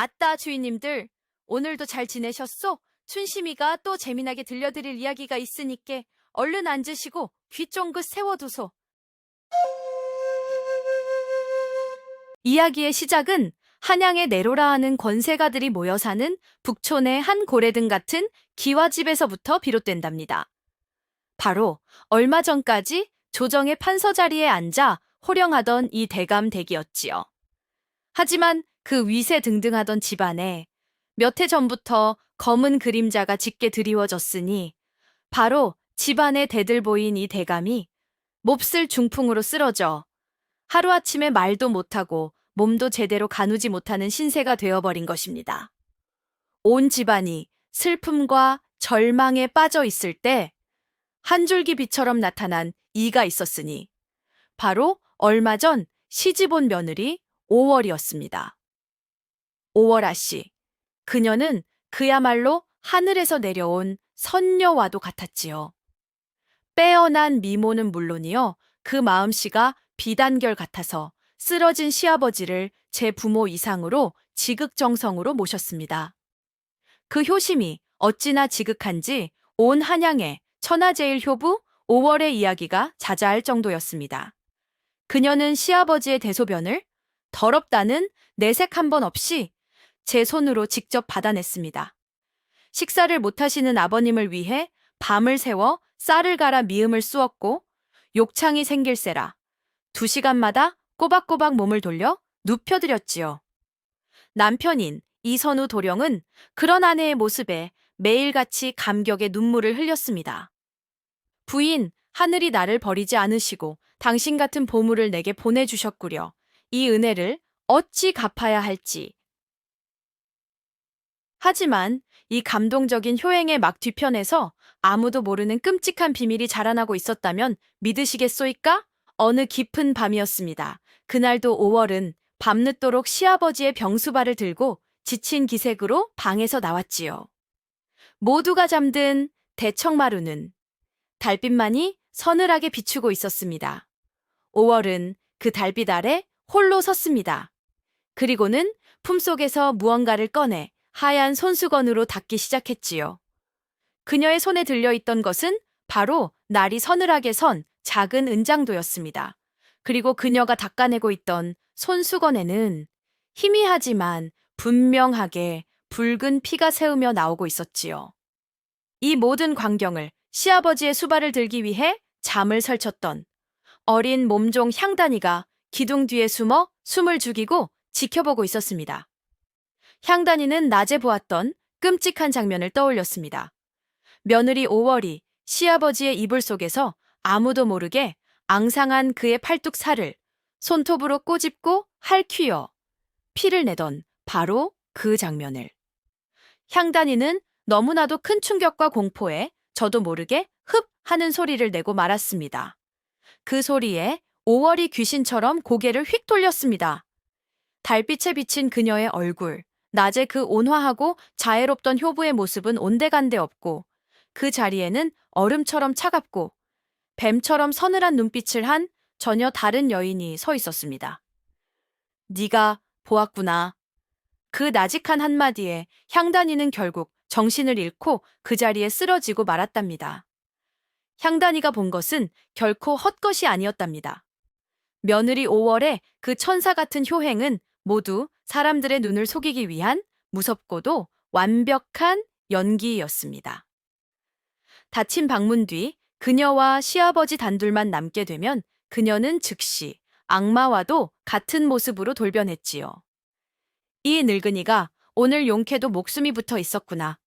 아따, 주인님들. 오늘도 잘 지내셨소? 춘심이가 또 재미나게 들려드릴 이야기가 있으니께 얼른 앉으시고 귀 쫑긋 세워두소. 이야기의 시작은 한양에 내로라 하는 권세가들이 모여 사는 북촌의 한 고래등 같은 기와집에서부터 비롯된답니다. 바로 얼마 전까지 조정의 판서 자리에 앉아 호령하던 이 대감댁이었지요. 하지만 그 위세등등하던 집안에 몇 해 전부터 검은 그림자가 짙게 드리워졌으니 바로 집안의 대들보인 이 대감이 몹쓸 중풍으로 쓰러져 하루아침에 말도 못하고 몸도 제대로 가누지 못하는 신세가 되어버린 것입니다. 온 집안이 슬픔과 절망에 빠져 있을 때 한 줄기 빛처럼 나타난 이가 있었으니 바로 얼마 전 시집온 며느리 오월이었습니다. 오월아 씨, 그녀는 그야말로 하늘에서 내려온 선녀와도 같았지요. 빼어난 미모는 물론이요, 그 마음씨가 비단결 같아서 쓰러진 시아버지를 제 부모 이상으로 지극정성으로 모셨습니다. 그 효심이 어찌나 지극한지 온 한양에 천하제일 효부 5월의 이야기가 자자할 정도였습니다. 그녀는 시아버지의 대소변을 더럽다는 내색 한 번 없이 제 손으로 직접 받아냈습니다. 식사를 못하시는 아버님을 위해 밤을 새워 쌀을 갈아 미음을 쑤었고 욕창이 생길세라 2시간마다 꼬박꼬박 몸을 돌려 눕혀드렸지요. 남편인 이선우 도령은 그런 아내의 모습에 매일같이 감격의 눈물을 흘렸습니다. 부인, 하늘이 나를 버리지 않으시고 당신 같은 보물을 내게 보내주셨구려. 이 은혜를 어찌 갚아야 할지. 하지만 이 감동적인 효행의 막 뒤편에서 아무도 모르는 끔찍한 비밀이 자라나고 있었다면 믿으시겠소이까? 어느 깊은 밤이었습니다. 그날도 5월은 밤늦도록 시아버지의 병수발을 들고 지친 기색으로 방에서 나왔지요. 모두가 잠든 대청마루는 달빛만이 서늘하게 비추고 있었습니다. 5월은 그 달빛 아래 홀로 섰습니다. 그리고는 품속에서 무언가를 꺼내 하얀 손수건으로 닦기 시작했지요. 그녀의 손에 들려있던 것은 바로 날이 서늘하게 선 작은 은장도였습니다. 그리고 그녀가 닦아내고 있던 손수건에는 희미하지만 분명하게 붉은 피가 새으며 나오고 있었지요. 이 모든 광경을 시아버지의 수발을 들기 위해 잠을 설쳤던 어린 몸종 향단이가 기둥 뒤에 숨어 숨을 죽이고 지켜보고 있었습니다. 향단이는 낮에 보았던 끔찍한 장면을 떠올렸습니다. 며느리 5월이 시아버지의 이불 속에서 아무도 모르게 앙상한 그의 팔뚝 살을 손톱으로 꼬집고 핥히어 피를 내던 바로 그 장면을. 향단이는 너무나도 큰 충격과 공포에 저도 모르게 흡 하는 소리를 내고 말았습니다. 그 소리에 5월이 귀신처럼 고개를 휙 돌렸습니다. 달빛에 비친 그녀의 얼굴, 낮에 그 온화하고 자애롭던 효부의 모습은 온데간데 없고 그 자리에는 얼음처럼 차갑고 뱀처럼 서늘한 눈빛을 한 전혀 다른 여인이 서 있었습니다. 네가 보았구나. 그 나직한 한마디에 향단이는 결국 정신을 잃고 그 자리에 쓰러지고 말았답니다. 향단이가 본 것은 결코 헛것이 아니었답니다. 며느리 5월의 그 천사 같은 효행은 모두 사람들의 눈을 속이기 위한 무섭고도 완벽한 연기였습니다. 닫힌 방문 뒤 그녀와 시아버지 단둘만 남게 되면 그녀는 즉시 악마와도 같은 모습으로 돌변했지요. 이 늙은이가 오늘 용케도 목숨이 붙어 있었구나.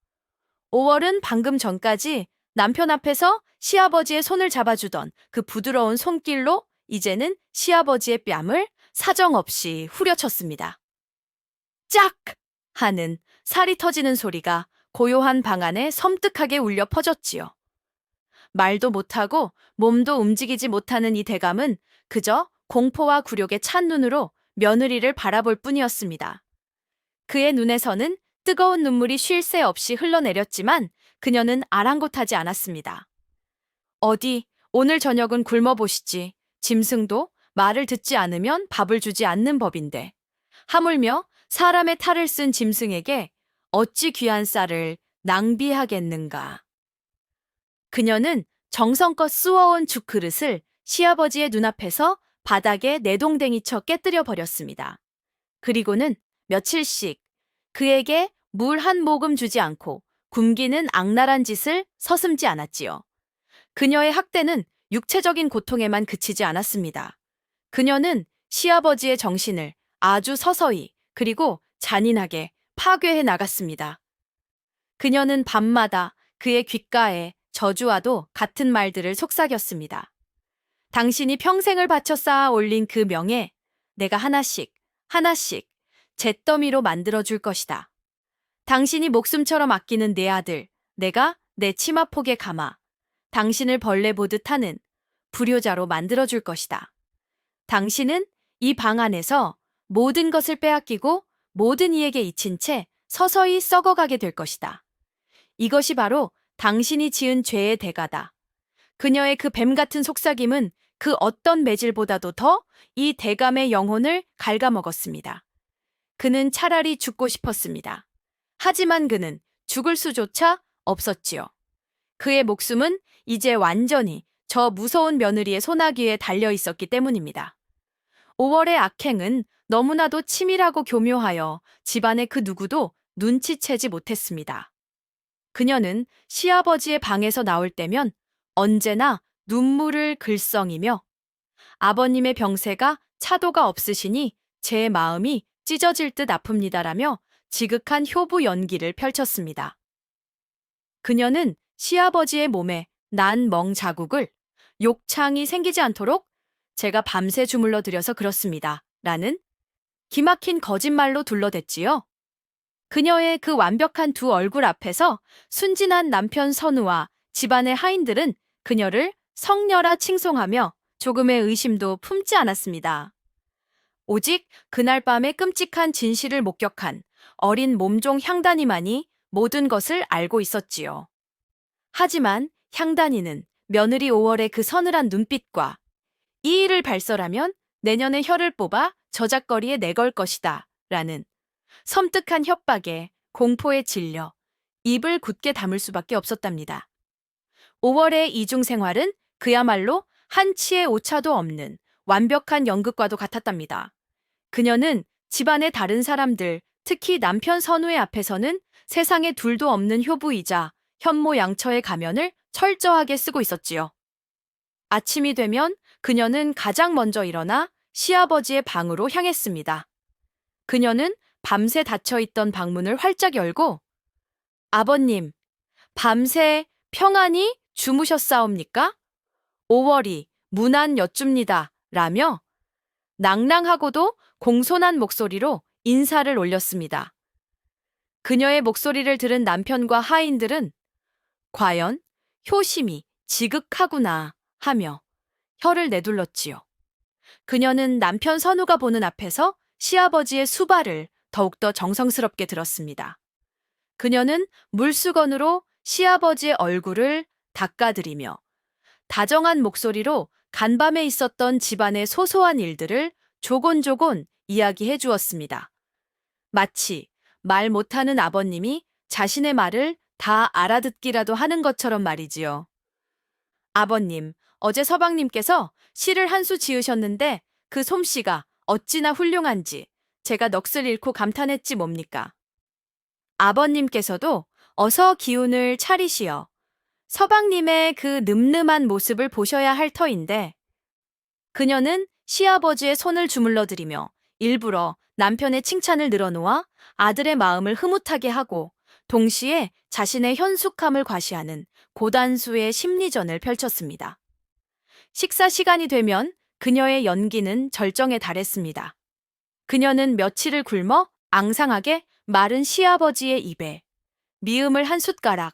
5월은 방금 전까지 남편 앞에서 시아버지의 손을 잡아주던 그 부드러운 손길로 이제는 시아버지의 뺨을 사정없이 후려쳤습니다. 짝! 하는 살이 터지는 소리가 고요한 방 안에 섬뜩하게 울려 퍼졌지요. 말도 못하고 몸도 움직이지 못하는 이 대감은 그저 공포와 굴욕에 찬 눈으로 며느리를 바라볼 뿐이었습니다. 그의 눈에서는 뜨거운 눈물이 쉴 새 없이 흘러내렸지만 그녀는 아랑곳하지 않았습니다. 어디 오늘 저녁은 굶어보시지. 짐승도 말을 듣지 않으면 밥을 주지 않는 법인데. 하물며 사람의 탈을 쓴 짐승에게 어찌 귀한 쌀을 낭비하겠는가. 그녀는 정성껏 쑤어온 죽 그릇을 시아버지의 눈앞에서 바닥에 내동댕이쳐 깨뜨려 버렸습니다. 그리고는 며칠씩 그에게 물 한 모금 주지 않고 굶기는 악랄한 짓을 서슴지 않았지요. 그녀의 학대는 육체적인 고통에만 그치지 않았습니다. 그녀는 시아버지의 정신을 아주 서서히 그리고 잔인하게 파괴해 나갔습니다. 그녀는 밤마다 그의 귓가에 저주와도 같은 말들을 속삭였습니다. 당신이 평생을 바쳐 쌓아 올린 그 명예, 내가 하나씩, 하나씩 잿더미로 만들어줄 것이다. 당신이 목숨처럼 아끼는 내 아들, 내가 내 치마폭에 감아 당신을 벌레 보듯 하는 불효자로 만들어줄 것이다. 당신은 이 방 안에서 모든 것을 빼앗기고 모든 이에게 잊힌 채 서서히 썩어가게 될 것이다. 이것이 바로 당신이 지은 죄의 대가다. 그녀의 그 뱀 같은 속삭임은 그 어떤 매질보다도 더 이 대감의 영혼을 갉아먹었습니다. 그는 차라리 죽고 싶었습니다. 하지만 그는 죽을 수조차 없었지요. 그의 목숨은 이제 완전히 저 무서운 며느리의 소나기에 달려 있었기 때문입니다. 5월의 악행은 너무나도 치밀하고 교묘하여 집안의 그 누구도 눈치채지 못했습니다. 그녀는 시아버지의 방에서 나올 때면 언제나 눈물을 글썽이며 아버님의 병세가 차도가 없으시니 제 마음이 찢어질 듯 아픕니다라며 지극한 효부 연기를 펼쳤습니다. 그녀는 시아버지의 몸에 난 멍 자국을 욕창이 생기지 않도록 제가 밤새 주물러 드려서 그렇습니다. 라는 기막힌 거짓말로 둘러댔지요. 그녀의 그 완벽한 두 얼굴 앞에서 순진한 남편 선우와 집안의 하인들은 그녀를 성녀라 칭송하며 조금의 의심도 품지 않았습니다. 오직 그날 밤의 끔찍한 진실을 목격한 어린 몸종 향단이만이 모든 것을 알고 있었지요. 하지만 향단이는 며느리 5월의 그 서늘한 눈빛과 이 일을 발설하면 내년에 혀를 뽑아 저작거리에 내걸 것이다 라는 섬뜩한 협박에 공포에 질려 입을 굳게 다물 수밖에 없었답니다. 5월의 이중 생활은 그야말로 한치의 오차도 없는 완벽한 연극과도 같았답니다. 그녀는 집안의 다른 사람들, 특히 남편 선우의 앞에서는 세상에 둘도 없는 효부이자 현모양처의 가면을 철저하게 쓰고 있었지요. 아침이 되면 그녀는 가장 먼저 일어나 시아버지의 방으로 향했습니다. 그녀는 밤새 닫혀있던 방문을 활짝 열고 아버님, 밤새 평안히 주무셨사옵니까? 5월이 문안 여쭙니다. 라며 낭랑하고도 공손한 목소리로 인사를 올렸습니다. 그녀의 목소리를 들은 남편과 하인들은 과연 효심이 지극하구나 하며 혀를 내둘렀지요. 그녀는 남편 선우가 보는 앞에서 시아버지의 수발을 더욱더 정성스럽게 들었습니다. 그녀는 물수건으로 시아버지의 얼굴을 닦아드리며 다정한 목소리로 간밤에 있었던 집안의 소소한 일들을 조곤조곤 이야기해 주었습니다. 마치 말 못하는 아버님이 자신의 말을 다 알아듣기라도 하는 것처럼 말이지요. 아버님, 어제 서방님께서 시를 한 수 지으셨는데 그 솜씨가 어찌나 훌륭한지 제가 넋을 잃고 감탄했지 뭡니까? 아버님께서도 어서 기운을 차리시어 서방님의 그 늠름한 모습을 보셔야 할 터인데 그녀는 시아버지의 손을 주물러드리며 일부러 남편의 칭찬을 늘어놓아 아들의 마음을 흐뭇하게 하고 동시에 자신의 현숙함을 과시하는 고단수의 심리전을 펼쳤습니다. 식사 시간이 되면 그녀의 연기는 절정에 달했습니다. 그녀는 며칠을 굶어 앙상하게 마른 시아버지의 입에 미음을 한 숟가락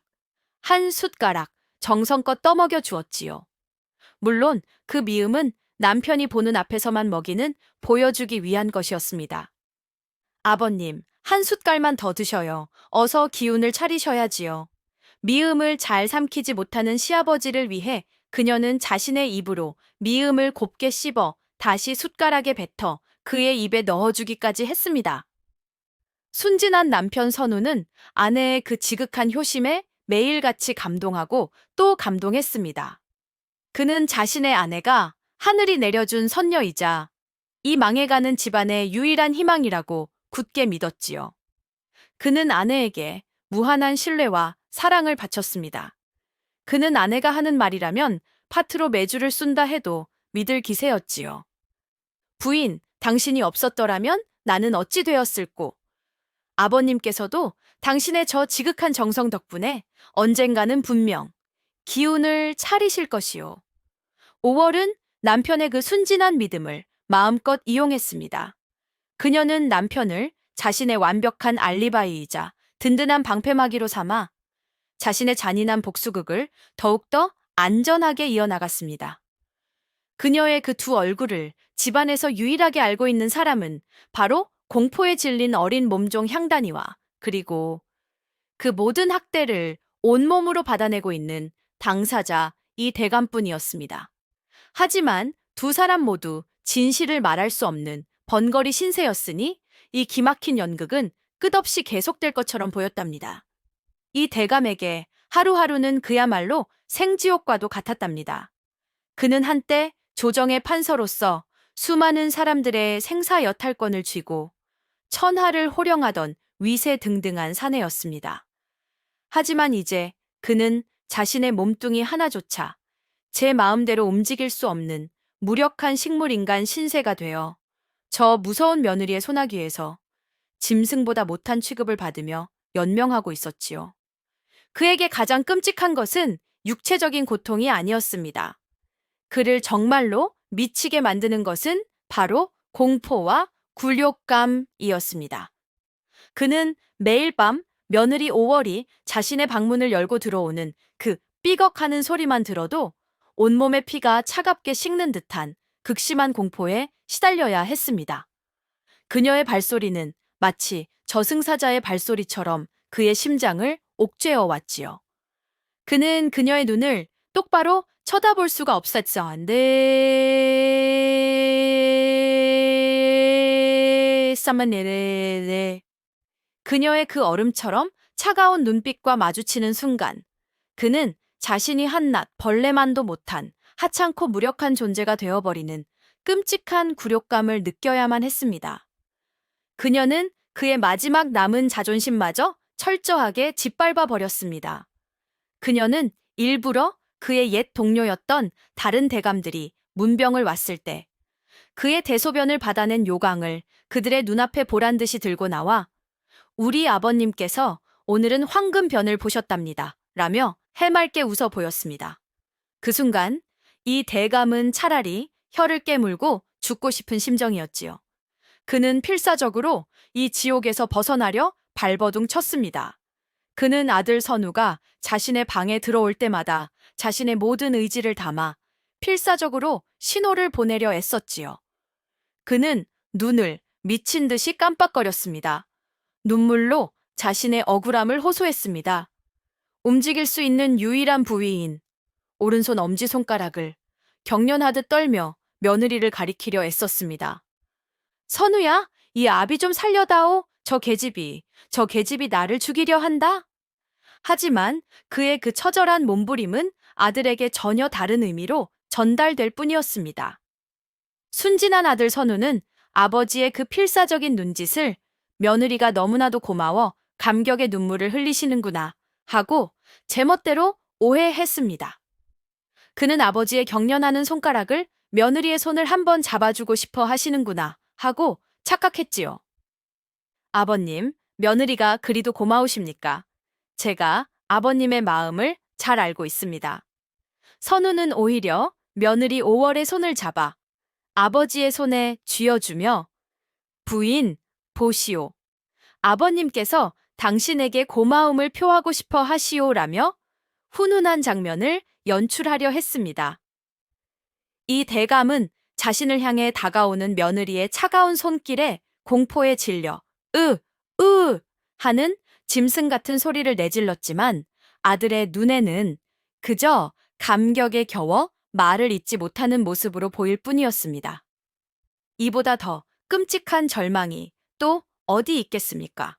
정성껏 떠먹여 주었지요. 물론 그 미음은 남편이 보는 앞에서만 먹이는 보여주기 위한 것이었습니다. 아버님, 한 숟갈만 더 드셔요. 어서 기운을 차리셔야지요. 미음을 잘 삼키지 못하는 시아버지를 위해 그녀는 자신의 입으로 미음을 곱게 씹어 다시 숟가락에 뱉어 그의 입에 넣어주기까지 했습니다. 순진한 남편 선우는 아내의 그 지극한 효심에 매일같이 감동하고 또 감동했습니다. 그는 자신의 아내가 하늘이 내려준 선녀이자 이 망해가는 집안의 유일한 희망이라고 굳게 믿었지요. 그는 아내에게 무한한 신뢰와 사랑을 바쳤습니다. 그는 아내가 하는 말이라면 파트로 매주를 쏜다 해도 믿을 기세였지요. 부인, 당신이 없었더라면 나는 어찌 되었을꼬. 아버님께서도 당신의 저 지극한 정성 덕분에 언젠가는 분명 기운을 차리실 것이요. 5월은 남편의 그 순진한 믿음을 마음껏 이용했습니다. 그녀는 남편을 자신의 완벽한 알리바이이자 든든한 방패막이로 삼아 자신의 잔인한 복수극을 더욱더 안전하게 이어나갔습니다. 그녀의 그 두 얼굴을 집안에서 유일하게 알고 있는 사람은 바로 공포에 질린 어린 몸종 향단이와 그리고 그 모든 학대를 온몸으로 받아내고 있는 당사자 이 대감뿐이었습니다. 하지만 두 사람 모두 진실을 말할 수 없는 번거리 신세였으니 이 기막힌 연극은 끝없이 계속될 것처럼 보였답니다. 이 대감에게 하루하루는 그야말로 생지옥과도 같았답니다. 그는 한때 조정의 판서로서 수많은 사람들의 생사 여탈권을 쥐고 천하를 호령하던 위세등등한 사내였습니다. 하지만 이제 그는 자신의 몸뚱이 하나조차 제 마음대로 움직일 수 없는 무력한 식물인간 신세가 되어 저 무서운 며느리의 소나기에서 짐승보다 못한 취급을 받으며 연명하고 있었지요. 그에게 가장 끔찍한 것은 육체적인 고통이 아니었습니다. 그를 정말로 미치게 만드는 것은 바로 공포와 굴욕감이었습니다. 그는 매일 밤 며느리 5월이 자신의 방문을 열고 들어오는 그 삐걱하는 소리만 들어도 온몸의 피가 차갑게 식는 듯한 극심한 공포에 시달려야 했습니다. 그녀의 발소리는 마치 저승사자의 발소리처럼 그의 심장을 옥죄어 왔지요. 그는 그녀의 눈을 똑바로 쳐다볼 수가 없었죠. 싸만네네. 그녀의 그 얼음처럼 차가운 눈빛과 마주치는 순간 그는 자신이 한낱 벌레만도 못한 하찮고 무력한 존재가 되어버리는 끔찍한 굴욕감을 느껴야만 했습니다. 그녀는 그의 마지막 남은 자존심마저 철저하게 짓밟아 버렸습니다. 그녀는 일부러 그의 옛 동료였던 다른 대감들이 문병을 왔을 때 그의 대소변을 받아낸 요강을 그들의 눈앞에 보란듯이 들고 나와 우리 아버님께서 오늘은 황금변을 보셨답니다. 라며 해맑게 웃어 보였습니다. 그 순간 이 대감은 차라리 혀를 깨물고 죽고 싶은 심정이었지요. 그는 필사적으로 이 지옥에서 벗어나려 발버둥 쳤습니다. 그는 아들 선우가 자신의 방에 들어올 때마다 자신의 모든 의지를 담아 필사적으로 신호를 보내려 애썼지요. 그는 눈을 미친 듯이 깜빡거렸습니다. 눈물로 자신의 억울함을 호소했습니다. 움직일 수 있는 유일한 부위인 오른손 엄지손가락을 경련하듯 떨며 며느리를 가리키려 애썼습니다. 선우야, 이 아비 좀 살려다오. 저 계집이 나를 죽이려 한다. 하지만 그의 그 처절한 몸부림은 아들에게 전혀 다른 의미로 전달될 뿐이었습니다. 순진한 아들 선우는 아버지의 그 필사적인 눈짓을 며느리가 너무나도 고마워 감격의 눈물을 흘리시는구나 하고 제멋대로 오해했습니다. 그는 아버지의 경련하는 손가락을 며느리의 손을 한번 잡아주고 싶어 하시는구나 하고 착각했지요. 아버님, 며느리가 그리도 고마우십니까? 제가 아버님의 마음을 잘 알고 있습니다. 선우는 오히려 며느리 5월의 손을 잡아 아버지의 손에 쥐어주며 부인, 보시오. 아버님께서 당신에게 고마움을 표하고 싶어 하시오라며 훈훈한 장면을 연출하려 했습니다. 이 대감은 자신을 향해 다가오는 며느리의 차가운 손길에 공포에 질려 하는 짐승 같은 소리를 내질렀지만 아들의 눈에는 그저 감격에 겨워 말을 잇지 못하는 모습으로 보일 뿐이었습니다. 이보다 더 끔찍한 절망이 또 어디 있겠습니까?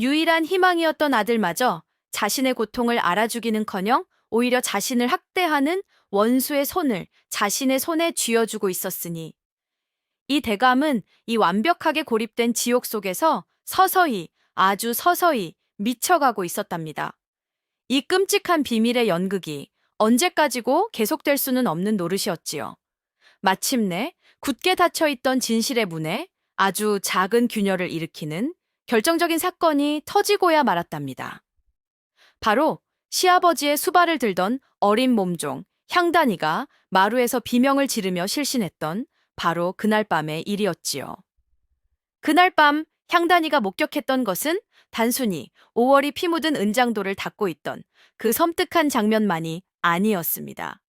유일한 희망이었던 아들마저 자신의 고통을 알아주기는커녕 오히려 자신을 학대하는 원수의 손을 자신의 손에 쥐어주고 있었으니 이 대감은 이 완벽하게 고립된 지옥 속에서 서서히, 아주 서서히 미쳐가고 있었답니다. 이 끔찍한 비밀의 연극이 언제까지고 계속될 수는 없는 노릇이었지요. 마침내 굳게 닫혀있던 진실의 문에 아주 작은 균열을 일으키는 결정적인 사건이 터지고야 말았답니다. 바로 시아버지의 수발을 들던 어린 몸종 향단이가 마루에서 비명을 지르며 실신했던 바로 그날 밤의 일이었지요. 그날 밤 향단이가 목격했던 것은 단순히 5월이 피 묻은 은장도를 닦고 있던 그 섬뜩한 장면만이 아니었습니다.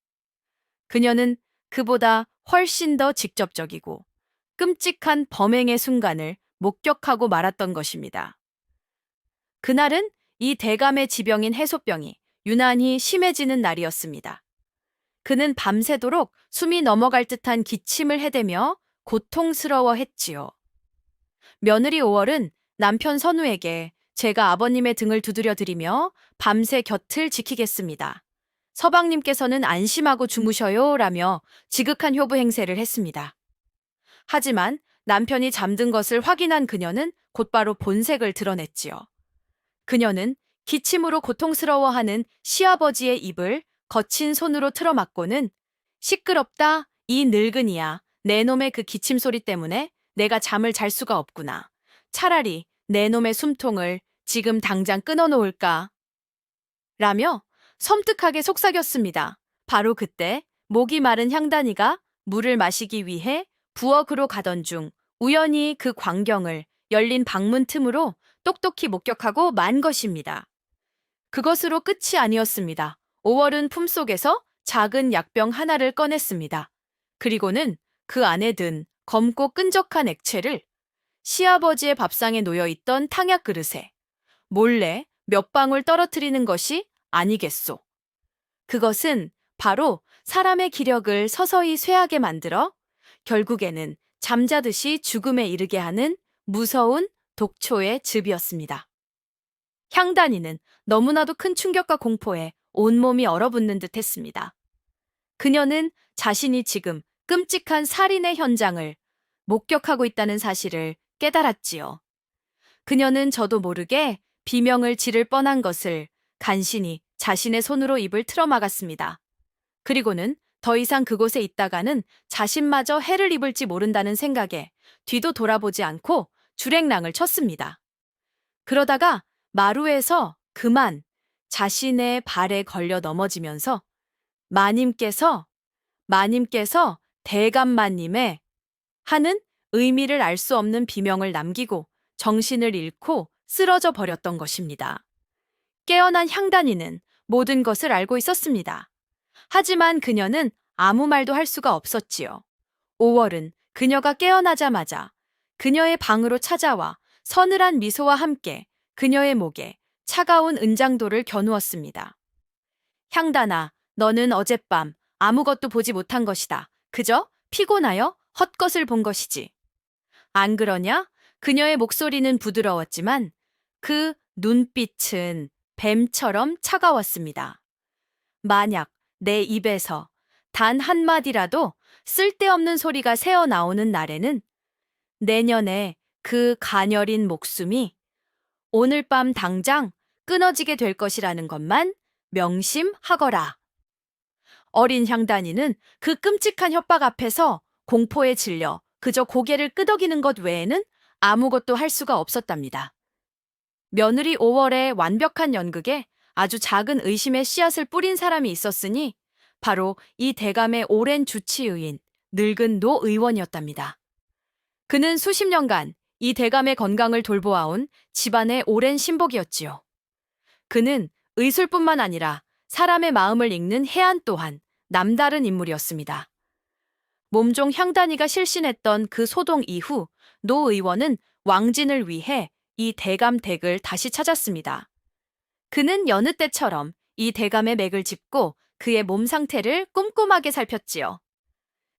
그녀는 그보다 훨씬 더 직접적이고 끔찍한 범행의 순간을 목격하고 말았던 것입니다. 그날은 이 대감의 지병인 해소병이 유난히 심해지는 날이었습니다. 그는 밤새도록 숨이 넘어갈 듯한 기침을 해대며 고통스러워했지요. 며느리 5월은 남편 선우에게 제가 아버님의 등을 두드려 드리며 밤새 곁을 지키겠습니다. 서방님께서는 안심하고 주무셔요 라며 지극한 효부 행세를 했습니다. 하지만 남편이 잠든 것을 확인한 그녀는 곧바로 본색을 드러냈지요. 그녀는 기침으로 고통스러워하는 시아버지의 입을 거친 손으로 틀어막고는 시끄럽다, 이 늙은이야. 내 놈의 그 기침 소리 때문에 내가 잠을 잘 수가 없구나. 차라리 내 놈의 숨통을 지금 당장 끊어놓을까? 라며 섬뜩하게 속삭였습니다. 바로 그때 목이 마른 향단이가 물을 마시기 위해 부엌으로 가던 중 우연히 그 광경을 열린 방문 틈으로 똑똑히 목격하고 만 것입니다. 그것으로 끝이 아니었습니다. 5월은 품속에서 작은 약병 하나를 꺼냈습니다. 그리고는 그 안에 든 검고 끈적한 액체를 시아버지의 밥상에 놓여있던 탕약 그릇에 몰래 몇 방울 떨어뜨리는 것이 아니겠소. 그것은 바로 사람의 기력을 서서히 쇠하게 만들어 결국에는 잠자듯이 죽음에 이르게 하는 무서운 독초의 즙이었습니다. 향단이는 너무나도 큰 충격과 공포에 온몸이 얼어붙는 듯 했습니다. 그녀는 자신이 지금 끔찍한 살인의 현장을 목격하고 있다는 사실을 깨달았지요. 그녀는 저도 모르게 비명을 지를 뻔한 것을 간신히 자신의 손으로 입을 틀어막았습니다. 그리고는 더 이상 그곳에 있다가는 자신마저 해를 입을지 모른다는 생각에 뒤도 돌아보지 않고 주랭랑을 쳤습니다. 그러다가 마루에서 그만 자신의 발에 걸려 넘어지면서 마님께서 대감마님의 하는 의미를 알 수 없는 비명을 남기고 정신을 잃고 쓰러져 버렸던 것입니다. 깨어난 향단이는 모든 것을 알고 있었습니다. 하지만 그녀는 아무 말도 할 수가 없었지요. 5월은 그녀가 깨어나자마자 그녀의 방으로 찾아와 서늘한 미소와 함께 그녀의 목에 차가운 은장도를 겨누었습니다. 향단아, 너는 어젯밤 아무것도 보지 못한 것이다. 그저 피곤하여 헛것을 본 것이지. 안 그러냐? 그녀의 목소리는 부드러웠지만 그 눈빛은 뱀처럼 차가웠습니다. 만약 내 입에서 단 한마디라도 쓸데없는 소리가 새어나오는 날에는 내년에 그 가녀린 목숨이 오늘 밤 당장 끊어지게 될 것이라는 것만 명심하거라. 어린 향단이는 그 끔찍한 협박 앞에서 공포에 질려 그저 고개를 끄덕이는 것 외에는 아무것도 할 수가 없었답니다. 며느리 5월의 완벽한 연극에 아주 작은 의심의 씨앗을 뿌린 사람이 있었으니 바로 이 대감의 오랜 주치의인 늙은 노 의원이었답니다. 그는 수십 년간 이 대감의 건강을 돌보아온 집안의 오랜 신복이었지요. 그는 의술뿐만 아니라 사람의 마음을 읽는 해안 또한 남다른 인물이었습니다. 몸종 향단이가 실신했던 그 소동 이후 노 의원은 왕진을 위해 이 대감 댁을 다시 찾았습니다. 그는 여느 때처럼 이 대감의 맥을 짚고 그의 몸 상태를 꼼꼼하게 살폈지요.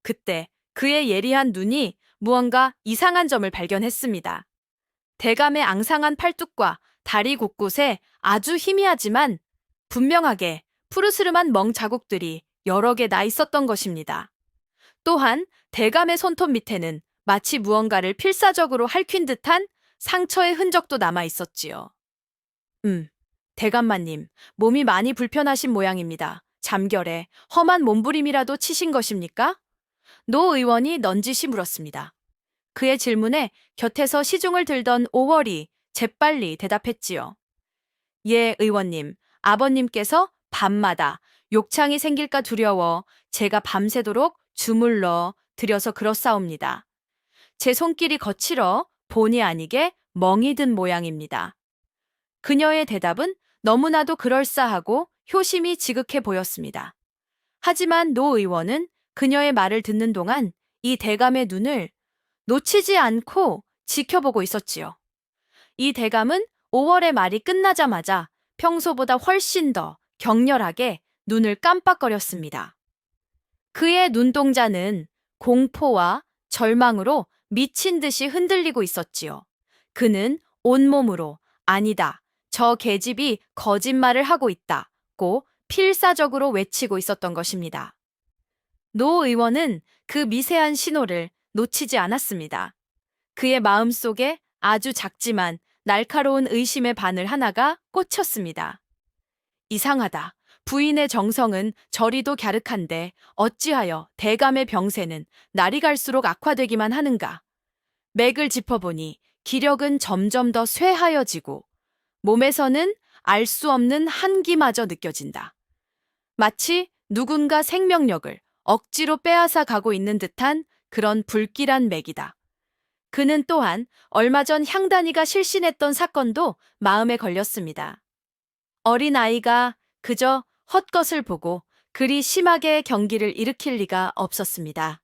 그때 그의 예리한 눈이 무언가 이상한 점을 발견했습니다. 대감의 앙상한 팔뚝과 다리 곳곳에 아주 희미하지만 분명하게 푸르스름한 멍 자국들이 여러 개 나 있었던 것입니다. 또한 대감의 손톱 밑에는 마치 무언가를 필사적으로 핥힌 듯한 상처의 흔적도 남아 있었지요. 대감마님, 몸이 많이 불편하신 모양입니다. 잠결에 험한 몸부림이라도 치신 것입니까? 노 의원이 넌지시 물었습니다. 그의 질문에 곁에서 시중을 들던 오월이 재빨리 대답했지요. 예, 의원님. 아버님께서 밤마다 욕창이 생길까 두려워 제가 밤새도록 주물러 드려서 그렇사옵니다. 제 손길이 거칠어 본의 아니게 멍이 든 모양입니다. 그녀의 대답은 너무나도 그럴싸하고 효심이 지극해 보였습니다. 하지만 노 의원은 그녀의 말을 듣는 동안 이 대감의 눈을 놓치지 않고 지켜보고 있었지요. 이 대감은 5월의 말이 끝나자마자 평소보다 훨씬 더 격렬하게 눈을 깜빡거렸습니다. 그의 눈동자는 공포와 절망으로 미친 듯이 흔들리고 있었지요. 그는 온몸으로 아니다, 저 계집이 거짓말을 하고 있다고 필사적으로 외치고 있었던 것입니다. 노 의원은 그 미세한 신호를 놓치지 않았습니다. 그의 마음속에 아주 작지만 날카로운 의심의 바늘 하나가 꽂혔습니다. 이상하다. 부인의 정성은 저리도 갸륵한데 어찌하여 대감의 병세는 날이 갈수록 악화되기만 하는가. 맥을 짚어보니 기력은 점점 더 쇠하여지고 몸에서는 알 수 없는 한기마저 느껴진다. 마치 누군가 생명력을 억지로 빼앗아 가고 있는 듯한 그런 불길한 맥이다. 그는 또한 얼마 전 향단이가 실신했던 사건도 마음에 걸렸습니다. 어린아이가 그저 헛것을 보고 그리 심하게 경기를 일으킬 리가 없었습니다.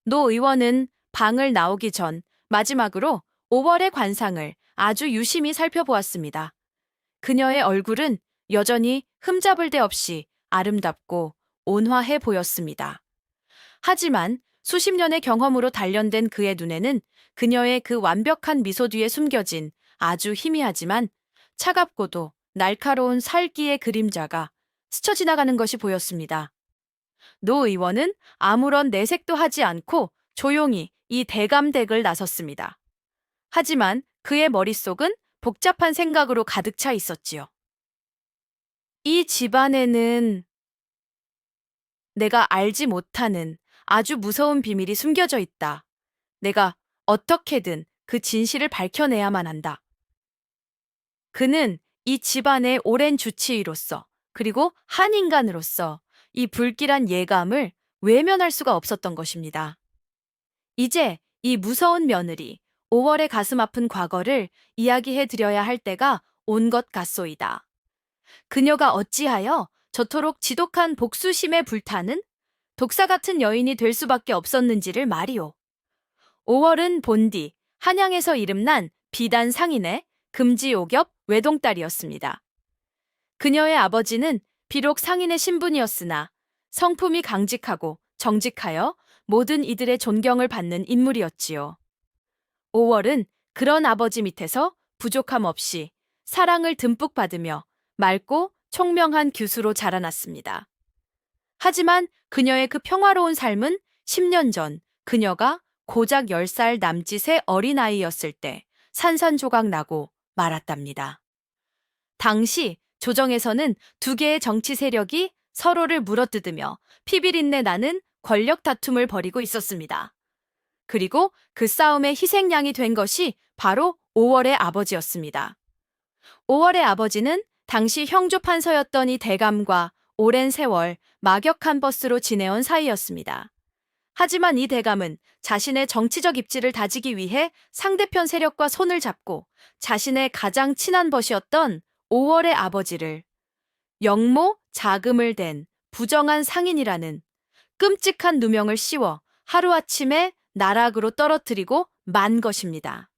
노 의원은 방을 나오기 전 마지막으로 5월의 관상을 아주 유심히 살펴보았습니다. 그녀의 얼굴은 여전히 흠잡을 데 없이 아름답고 온화해 보였습니다. 하지만 수십 년의 경험으로 단련된 그의 눈에는 그녀의 그 완벽한 미소 뒤에 숨겨진 아주 희미하지만 차갑고도 날카로운 살기의 그림자가 스쳐 지나가는 것이 보였습니다. 노 의원은 아무런 내색도 하지 않고 조용히 이 대감댁을 나섰습니다. 하지만 그의 머릿속은 복잡한 생각으로 가득 차 있었지요. 이 집안에는 내가 알지 못하는 아주 무서운 비밀이 숨겨져 있다. 내가 어떻게든 그 진실을 밝혀내야만 한다. 그는 이 집안의 오랜 주치의로서 그리고 한 인간으로서 이 불길한 예감을 외면할 수가 없었던 것입니다. 이제 이 무서운 며느리 5월의 가슴 아픈 과거를 이야기해 드려야 할 때가 온 것 같소이다. 그녀가 어찌하여 저토록 지독한 복수심에 불타는 독사 같은 여인이 될 수밖에 없었는지를 말이오. 5월은 본디 한양에서 이름난 비단 상인의 금지옥엽 외동딸이었습니다. 그녀의 아버지는 비록 상인의 신분이었으나 성품이 강직하고 정직하여 모든 이들의 존경을 받는 인물이었지요. 5월은 그런 아버지 밑에서 부족함 없이 사랑을 듬뿍 받으며 맑고 총명한 규수로 자라났습니다. 하지만 그녀의 그 평화로운 삶은 10년 전 그녀가 고작 10살 남짓의 어린아이였을 때 산산조각 나고 말았답니다. 당시 조정에서는 두 개의 정치 세력이 서로를 물어뜯으며 피비린내 나는 권력 다툼을 벌이고 있었습니다. 그리고 그 싸움의 희생양이 된 것이 바로 5월의 아버지였습니다. 5월의 아버지는 당시 형조 판서였던 이 대감과 오랜 세월 막역한 버스로 지내온 사이였습니다. 하지만 이 대감은 자신의 정치적 입지를 다지기 위해 상대편 세력과 손을 잡고 자신의 가장 친한 벗이었던 5월의 아버지를 영모 자금을 댄 부정한 상인이라는 끔찍한 누명을 씌워 하루아침에 나락으로 떨어뜨리고 만 것입니다.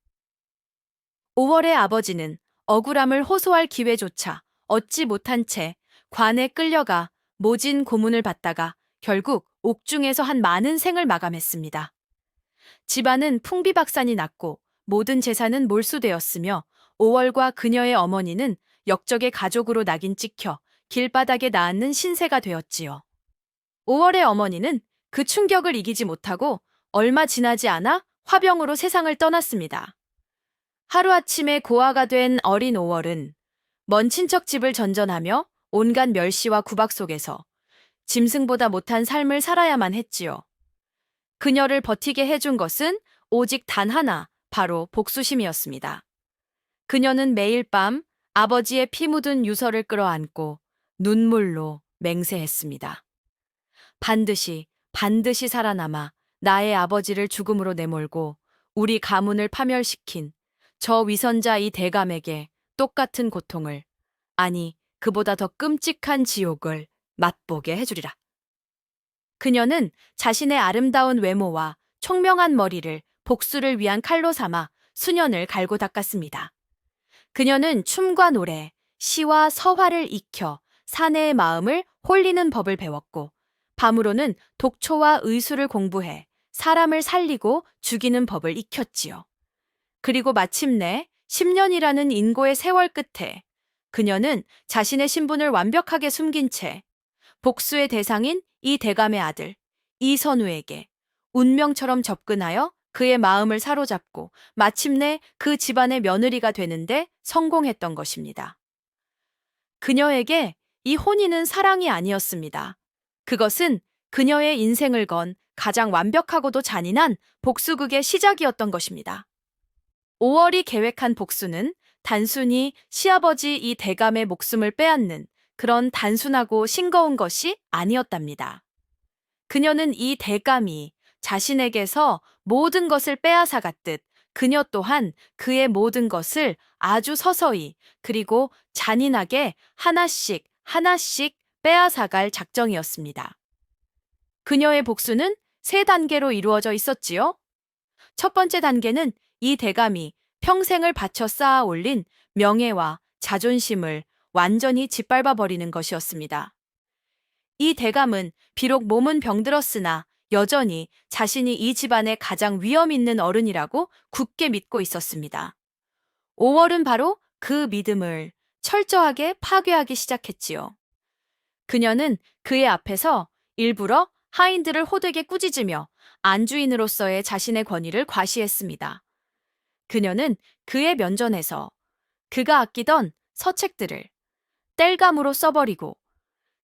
5월의 아버지는 억울함을 호소할 기회조차 얻지 못한 채 관에 끌려가 모진 고문을 받다가 결국 옥중에서 한 많은 생을 마감했습니다. 집안은 풍비박산이 났고 모든 재산은 몰수되었으며 5월과 그녀의 어머니는 역적의 가족으로 낙인 찍혀 길바닥에 낳는 신세가 되었지요. 5월의 어머니는 그 충격을 이기지 못하고 얼마 지나지 않아 화병으로 세상을 떠났습니다. 하루아침에 고아가 된 어린 5월은 먼 친척 집을 전전하며 온갖 멸시와 구박 속에서 짐승보다 못한 삶을 살아야만 했지요. 그녀를 버티게 해준 것은 오직 단 하나, 바로 복수심이었습니다. 그녀는 매일 밤 아버지의 피 묻은 유서를 끌어안고 눈물로 맹세했습니다. 반드시 살아남아 나의 아버지를 죽음으로 내몰고 우리 가문을 파멸시킨 저 위선자 이 대감에게 똑같은 고통을, 아니 그보다 더 끔찍한 지옥을 맛보게 해주리라. 그녀는 자신의 아름다운 외모와 총명한 머리를 복수를 위한 칼로 삼아 수년을 갈고 닦았습니다. 그녀는 춤과 노래, 시와 서화를 익혀 사내의 마음을 홀리는 법을 배웠고, 밤으로는 독초와 의술을 공부해 사람을 살리고 죽이는 법을 익혔지요. 그리고 마침내 10년이라는 인고의 세월 끝에 그녀는 자신의 신분을 완벽하게 숨긴 채 복수의 대상인 이 대감의 아들 이선우에게 운명처럼 접근하여 그의 마음을 사로잡고 마침내 그 집안의 며느리가 되는데 성공했던 것입니다. 그녀에게 이 혼인은 사랑이 아니었습니다. 그것은 그녀의 인생을 건 가장 완벽하고도 잔인한 복수극의 시작이었던 것입니다. 5월이 계획한 복수는 단순히 시아버지 이 대감의 목숨을 빼앗는 그런 단순하고 싱거운 것이 아니었답니다. 그녀는 이 대감이 자신에게서 모든 것을 빼앗아갔듯 그녀 또한 그의 모든 것을 아주 서서히 그리고 잔인하게 하나씩 빼앗아갈 작정이었습니다. 그녀의 복수는 3단계로 이루어져 있었지요. 첫 번째 단계는 이 대감이 평생을 바쳐 쌓아 올린 명예와 자존심을 완전히 짓밟아버리는 것이었습니다. 이 대감은 비록 몸은 병들었으나 여전히 자신이 이 집안의 가장 위험 있는 어른이라고 굳게 믿고 있었습니다. 5월은 바로 그 믿음을 철저하게 파괴하기 시작했지요. 그녀는 그의 앞에서 일부러 하인들을 호되게 꾸짖으며 안주인으로서의 자신의 권위를 과시했습니다. 그녀는 그의 면전에서 그가 아끼던 서책들을 땔감으로 써버리고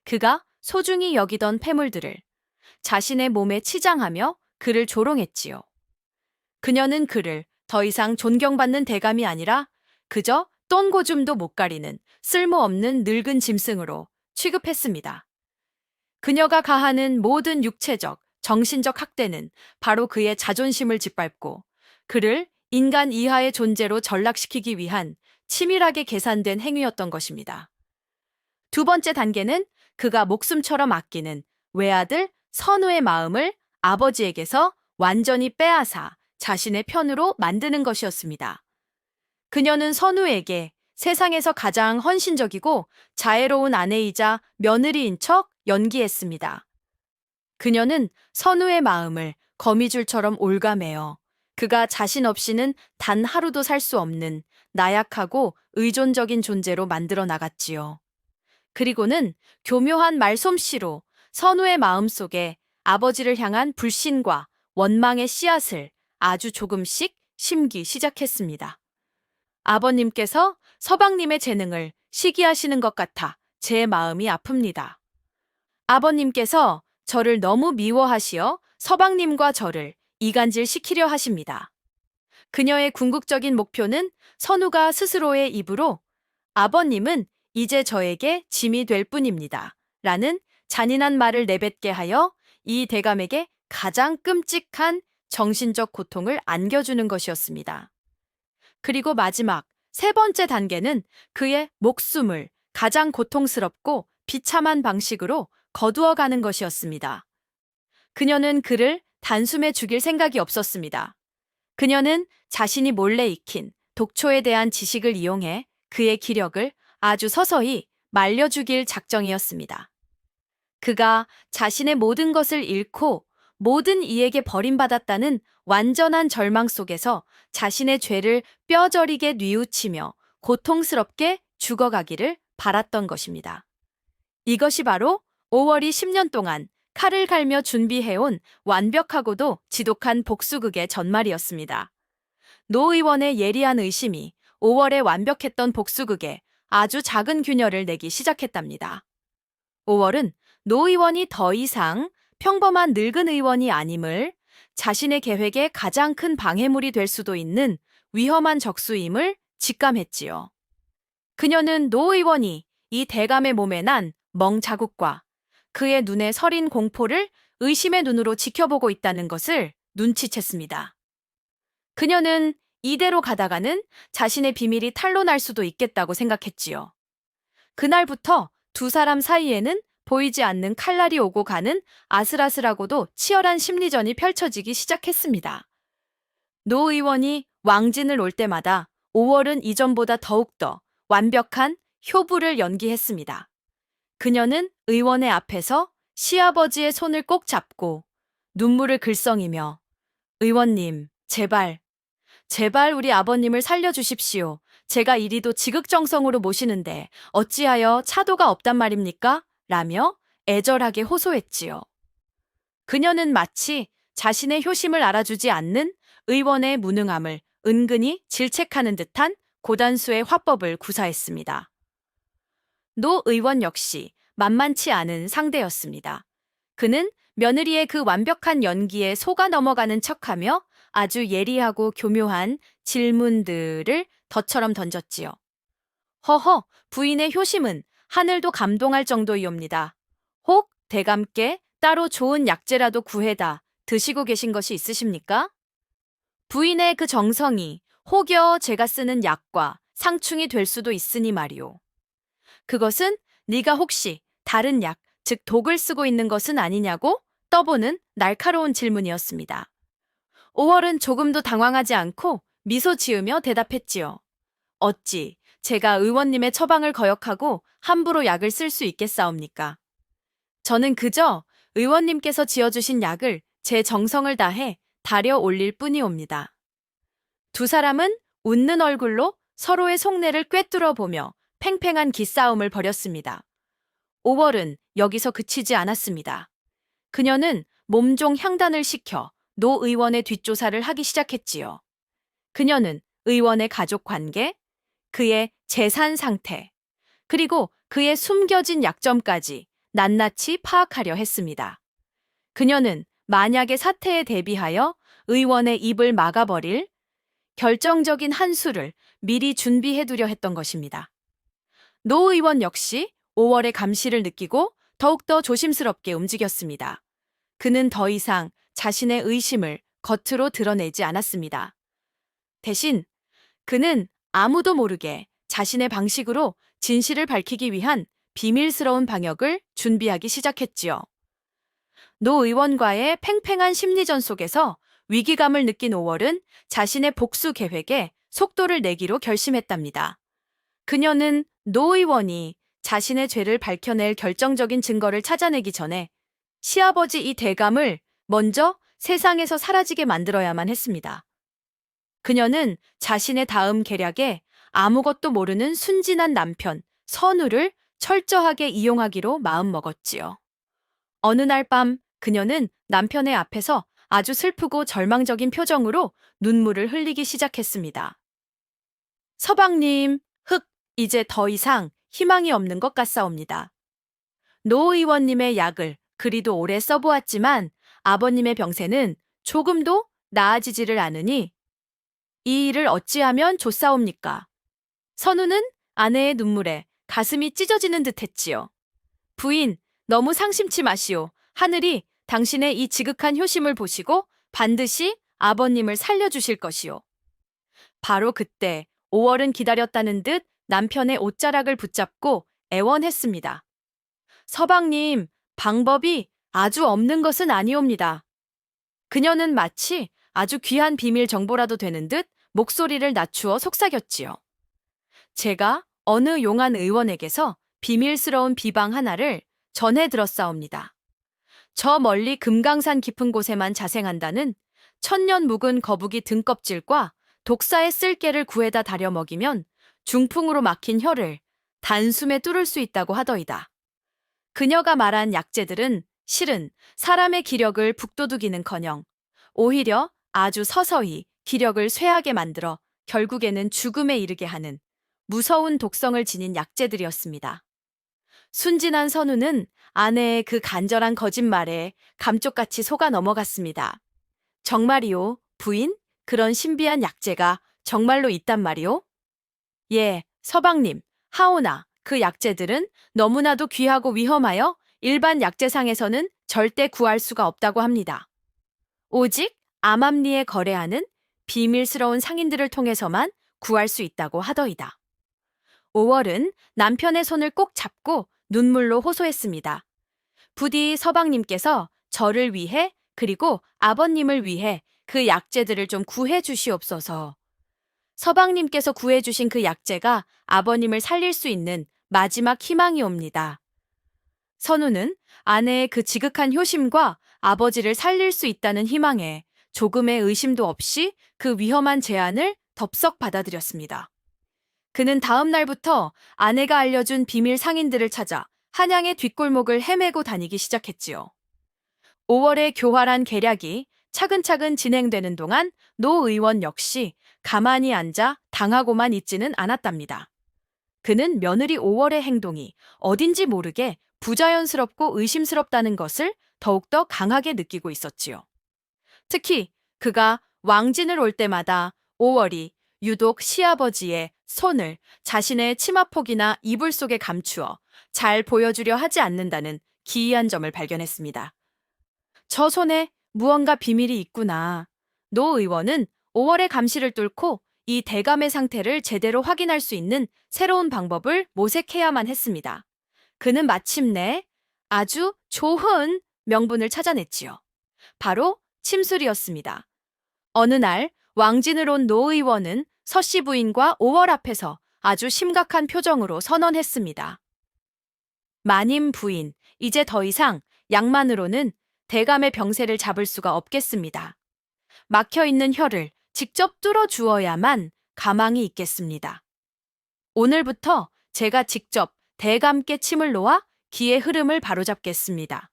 그가 소중히 여기던 폐물들을 자신의 몸에 치장하며 그를 조롱했지요. 그녀는 그를 더 이상 존경받는 대감이 아니라 그저 똔고줌도 못 가리는 쓸모없는 늙은 짐승으로 취급했습니다. 그녀가 가하는 모든 육체적, 정신적 학대는 바로 그의 자존심을 짓밟고 그를 인간 이하의 존재로 전락시키기 위한 치밀하게 계산된 행위였던 것입니다. 두 번째 단계는 그가 목숨처럼 아끼는 외아들 선우의 마음을 아버지에게서 완전히 빼앗아 자신의 편으로 만드는 것이었습니다. 그녀는 선우에게 세상에서 가장 헌신적이고 자애로운 아내이자 며느리인 척 연기했습니다. 그녀는 선우의 마음을 거미줄처럼 올가매어 그가 자신 없이는 단 하루도 살 수 없는 나약하고 의존적인 존재로 만들어 나갔지요. 그리고는 교묘한 말솜씨로 선우의 마음속에 아버지를 향한 불신과 원망의 씨앗을 아주 조금씩 심기 시작했습니다. 아버님께서 서방님의 재능을 시기하시는 것 같아 제 마음이 아픕니다. 아버님께서 저를 너무 미워하시어 서방님과 저를 이간질 시키려 하십니다. 그녀의 궁극적인 목표는 선우가 스스로의 입으로 아버님은 이제 저에게 짐이 될 뿐입니다. 라는 잔인한 말을 내뱉게 하여 이 대감에게 가장 끔찍한 정신적 고통을 안겨주는 것이었습니다. 그리고 마지막 3번째 단계는 그의 목숨을 가장 고통스럽고 비참한 방식으로 거두어가는 것이었습니다. 그녀는 그를 단숨에 죽일 생각이 없었습니다. 그녀는 자신이 몰래 익힌 독초에 대한 지식을 이용해 그의 기력을 아주 서서히 말려 죽일 작정이었습니다. 그가 자신의 모든 것을 잃고 모든 이에게 버림받았다는 완전한 절망 속에서 자신의 죄를 뼈저리게 뉘우치며 고통스럽게 죽어가기를 바랐던 것입니다. 이것이 바로 5월이 10년 동안 칼을 갈며 준비해온 완벽하고도 지독한 복수극의 전말이었습니다. 노 의원의 예리한 의심이 5월에 완벽했던 복수극에 아주 작은 균열을 내기 시작했답니다. 5월은 노 의원이 더 이상 평범한 늙은 의원이 아님을, 자신의 계획의 가장 큰 방해물이 될 수도 있는 위험한 적수임을 직감했지요. 그녀는 노 의원이 이 대감의 몸에 난 멍자국과 그의 눈에 서린 공포를 의심의 눈으로 지켜보고 있다는 것을 눈치챘습니다. 그녀는 이대로 가다가는 자신의 비밀이 탄로날 수도 있겠다고 생각했지요. 그날부터 두 사람 사이에는 보이지 않는 칼날이 오고 가는 아슬아슬하고도 치열한 심리전이 펼쳐지기 시작했습니다. 노 의원이 왕진을 올 때마다 5월은 이전보다 더욱더 완벽한 효부를 연기했습니다. 그녀는 의원의 앞에서 시아버지의 손을 꼭 잡고 눈물을 글썽이며 의원님, 제발 우리 아버님을 살려주십시오. 제가 이리도 지극정성으로 모시는데 어찌하여 차도가 없단 말입니까? 라며 애절하게 호소했지요. 그녀는 마치 자신의 효심을 알아주지 않는 의원의 무능함을 은근히 질책하는 듯한 고단수의 화법을 구사했습니다. 노 의원 역시 만만치 않은 상대였습니다. 그는 며느리의 그 완벽한 연기에 속아 넘어가는 척하며 아주 예리하고 교묘한 질문들을 덫처럼 던졌지요. 허허, 부인의 효심은 하늘도 감동할 정도이옵니다. 혹 대감께 따로 좋은 약재라도 구해다 드시고 계신 것이 있으십니까? 부인의 그 정성이 혹여 제가 쓰는 약과 상충이 될 수도 있으니 말이오. 그것은 네가 혹시 다른 약, 즉 독을 쓰고 있는 것은 아니냐고 떠보는 날카로운 질문이었습니다. 5월은 조금도 당황하지 않고 미소 지으며 대답했지요. 어찌 제가 의원님의 처방을 거역하고 함부로 약을 쓸 수 있겠사옵니까? 저는 그저 의원님께서 지어주신 약을 제 정성을 다해 다려 올릴 뿐이옵니다. 두 사람은 웃는 얼굴로 서로의 속내를 꿰뚫어 보며 팽팽한 기싸움을 벌였습니다. 5월은 여기서 그치지 않았습니다. 그녀는 몸종 향단을 시켜 노 의원의 뒷조사를 하기 시작했지요. 그녀는 의원의 가족 관계, 그의 재산 상태, 그리고 그의 숨겨진 약점까지 낱낱이 파악하려 했습니다. 그녀는 만약의 사태에 대비하여 의원의 입을 막아버릴 결정적인 한 수를 미리 준비해두려 했던 것입니다. 노 의원 역시 5월의 감시를 느끼고 더욱더 조심스럽게 움직였습니다. 그는 더 이상 자신의 의심을 겉으로 드러내지 않았습니다. 대신 그는 아무도 모르게 자신의 방식으로 진실을 밝히기 위한 비밀스러운 방역을 준비하기 시작했지요. 노 의원과의 팽팽한 심리전 속에서 위기감을 느낀 5월은 자신의 복수 계획에 속도를 내기로 결심했답니다. 그녀는 노 의원이 자신의 죄를 밝혀낼 결정적인 증거를 찾아내기 전에 시아버지 이 대감을 먼저 세상에서 사라지게 만들어야만 했습니다. 그녀는 자신의 다음 계략에 아무것도 모르는 순진한 남편 선우를 철저하게 이용하기로 마음먹었지요. 어느 날 밤 그녀는 남편의 앞에서 아주 슬프고 절망적인 표정으로 눈물을 흘리기 시작했습니다. 서방님, 이제 더 이상 희망이 없는 것 같사옵니다. 노 의원님의 약을 그리도 오래 써보았지만 아버님의 병세는 조금도 나아지지를 않으니 이 일을 어찌하면 좋사옵니까? 선우는 아내의 눈물에 가슴이 찢어지는 듯 했지요. 부인, 너무 상심치 마시오. 하늘이 당신의 이 지극한 효심을 보시고 반드시 아버님을 살려주실 것이오. 바로 그때 5월은 기다렸다는 듯 남편의 옷자락을 붙잡고 애원했습니다. 서방님, 방법이 아주 없는 것은 아니옵니다. 그녀는 마치 아주 귀한 비밀 정보라도 되는 듯 목소리를 낮추어 속삭였지요. 제가 어느 용한 의원에게서 비밀스러운 비방 하나를 전해 들었사옵니다. 저 멀리 금강산 깊은 곳에만 자생한다는 천년 묵은 거북이 등껍질과 독사의 쓸개를 구해다 다려 먹이면 중풍으로 막힌 혀를 단숨에 뚫을 수 있다고 하더이다. 그녀가 말한 약재들은 실은 사람의 기력을 북돋우기는커녕 오히려 아주 서서히 기력을 쇠하게 만들어 결국에는 죽음에 이르게 하는 무서운 독성을 지닌 약재들이었습니다. 순진한 선우는 아내의 그 간절한 거짓말에 감쪽같이 속아 넘어갔습니다. 정말이요, 부인? 그런 신비한 약재가 정말로 있단 말이요? 예, 서방님, 하오나, 그 약재들은 너무나도 귀하고 위험하여 일반 약재상에서는 절대 구할 수가 없다고 합니다. 오직 암암리에 거래하는 비밀스러운 상인들을 통해서만 구할 수 있다고 하더이다. 5월은 남편의 손을 꼭 잡고 눈물로 호소했습니다. 부디 서방님께서 저를 위해 그리고 아버님을 위해 그 약재들을 좀 구해 주시옵소서. 서방님께서 구해 주신 그 약재가 아버님을 살릴 수 있는 마지막 희망이옵니다. 선우는 아내의 그 지극한 효심과 아버지를 살릴 수 있다는 희망에 조금의 의심도 없이 그 위험한 제안을 덥석 받아들였습니다. 그는 다음 날부터 아내가 알려준 비밀 상인들을 찾아 한양의 뒷골목을 헤매고 다니기 시작했지요. 5월의 교활한 계략이 차근차근 진행되는 동안 노 의원 역시 가만히 앉아 당하고만 있지는 않았답니다. 그는 며느리 5월의 행동이 어딘지 모르게 부자연스럽고 의심스럽다는 것을 더욱더 강하게 느끼고 있었지요. 특히 그가 왕진을 올 때마다 5월이 유독 시아버지의 손을 자신의 치마폭이나 이불 속에 감추어 잘 보여주려 하지 않는다는 기이한 점을 발견했습니다. 저 손에 무언가 비밀이 있구나. 노 의원은 5월의 감시를 뚫고 이 대감의 상태를 제대로 확인할 수 있는 새로운 방법을 모색해야만 했습니다. 그는 마침내 아주 좋은 명분을 찾아냈지요. 바로 침술이었습니다. 어느 날 왕진을 온 노 의원은 서씨 부인과 5월 앞에서 아주 심각한 표정으로 선언했습니다. 마님 부인, 이제 더 이상 약만으로는 대감의 병세를 잡을 수가 없겠습니다. 막혀있는 혀를 직접 뚫어 주어야만 가망이 있겠습니다. 오늘부터 제가 직접 대감께 침을 놓아 기의 흐름을 바로잡겠습니다.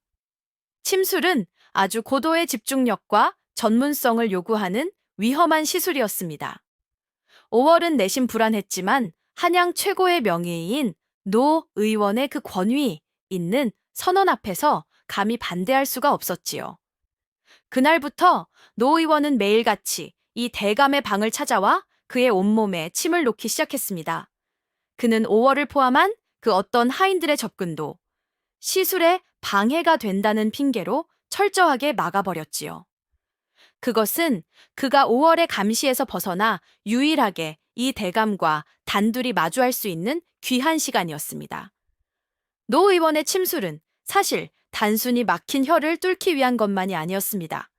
침술은 아주 고도의 집중력과 전문성을 요구하는 위험한 시술이었습니다. 5월은 내심 불안했지만 한양 최고의 명예인 노 의원의 그 권위 있는 선언 앞에서 감히 반대할 수가 없었지요. 그날부터 노 의원은 매일같이 이 대감의 방을 찾아와 그의 온몸에 침을 놓기 시작했습니다. 그는 5월을 포함한 그 어떤 하인들의 접근도 시술에 방해가 된다는 핑계로 철저하게 막아버렸지요. 그것은 그가 5월의 감시에서 벗어나 유일하게 이 대감과 단둘이 마주할 수 있는 귀한 시간이었습니다. 노 의원의 침술은 사실 단순히 막힌 혀를 뚫기 위한 것만이 아니었습니다.